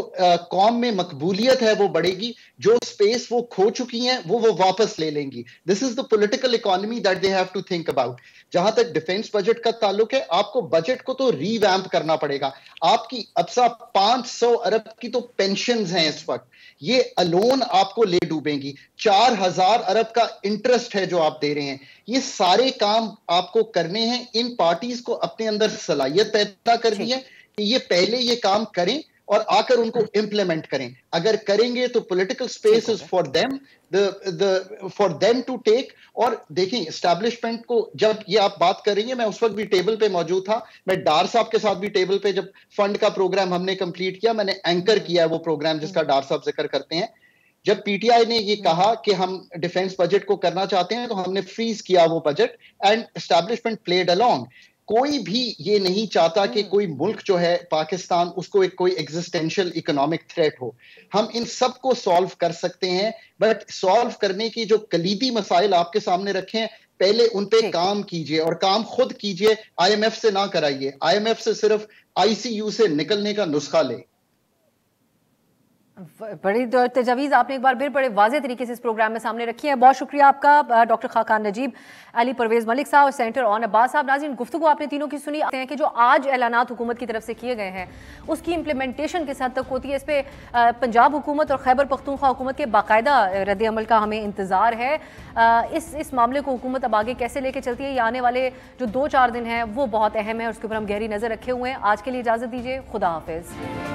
कौम में मकबूलियत है वो बढ़ेगी, जो स्पेस वो खो चुकी हैं वो वापस ले लेंगी। This is the political economy that they have to think about. जहां तक डिफेंस बजट का ताल्लुक है, आपको बजट को तो रीवैम्प करना पड़ेगा। आपकी अब सा 500 अरब की तो पेंशन्स हैं इस वक्त, ये अलोन आपको ले डूबेंगी। 4000 अरब का इंटरेस्ट है जो आप दे रहे हैं। ये सारे काम आपको करने हैं। इन पार्टीज को अपने अंदर सलाहियत पैदा करनी है कि ये पहले ये काम करें और आकर उनको इंप्लीमेंट करें। अगर करेंगे तो political space is for them to take. और देखें, एस्टैब्लिशमेंट को जब ये आप बात कर रही हैं, मैं उस वक्त भी टेबल पे मौजूद था, मैं डार साहब के साथ भी टेबल पे, जब फंड का प्रोग्राम हमने कंप्लीट किया, मैंने एंकर किया है वो प्रोग्राम जिसका डार साहब जिक्र करते हैं। जब PTI ने ये कहा कि हम डिफेंस बजट को करना चाहते हैं, तो हमने फ्रीज किया वो budget and establishment played along. कोई भी ये नहीं चाहता कि कोई मुल्क जो है पाकिस्तान, उसको कोई एग्जिस्टेंशियल इकोनॉमिक थ्रेट हो। हम इन सब को सॉल्व कर सकते हैं, बट सॉल्व करने की जो कलीदी मसाइल आपके सामने रखे हैं, पहले उन पे काम कीजिए और काम खुद कीजिए। IMF से ना कराइए, IMF से सिर्फ ICU से निकलने का नुस्खा ले। बड़ी तजवीज़ आपने एक बार फिर बड़े वाज़े तरीके से इस प्रोग्राम में सामने रखी है। बहुत शुक्रिया आपका डॉक्टर खाकान नजीब, अली परवेज़ मलिक साहब और सेनेटर ओन अब्बास साहब। नाज़रीन, गुफ्तगू आपने तीनों की सुनी हैं कि जो आज ऐलानात हुकूमत की तरफ से किए गए हैं उसकी इम्प्लीमेंटेशन किस हद तक होती है, इस पर पंजाब हुकूमत और खैबर पख्तूनख्वा हुकूमत के बाकायदा रद्द अमल का हमें इंतज़ार है। इस मामले को हुकूमत अब आगे कैसे लेके चलती है, ये आने वाले जो 2-4 दिन हैं वो बहुत अहम है और उसके ऊपर हम गहरी नज़र रखे हुए हैं। आज के लिए इजाज़त दीजिए, खुदा हाफिज़।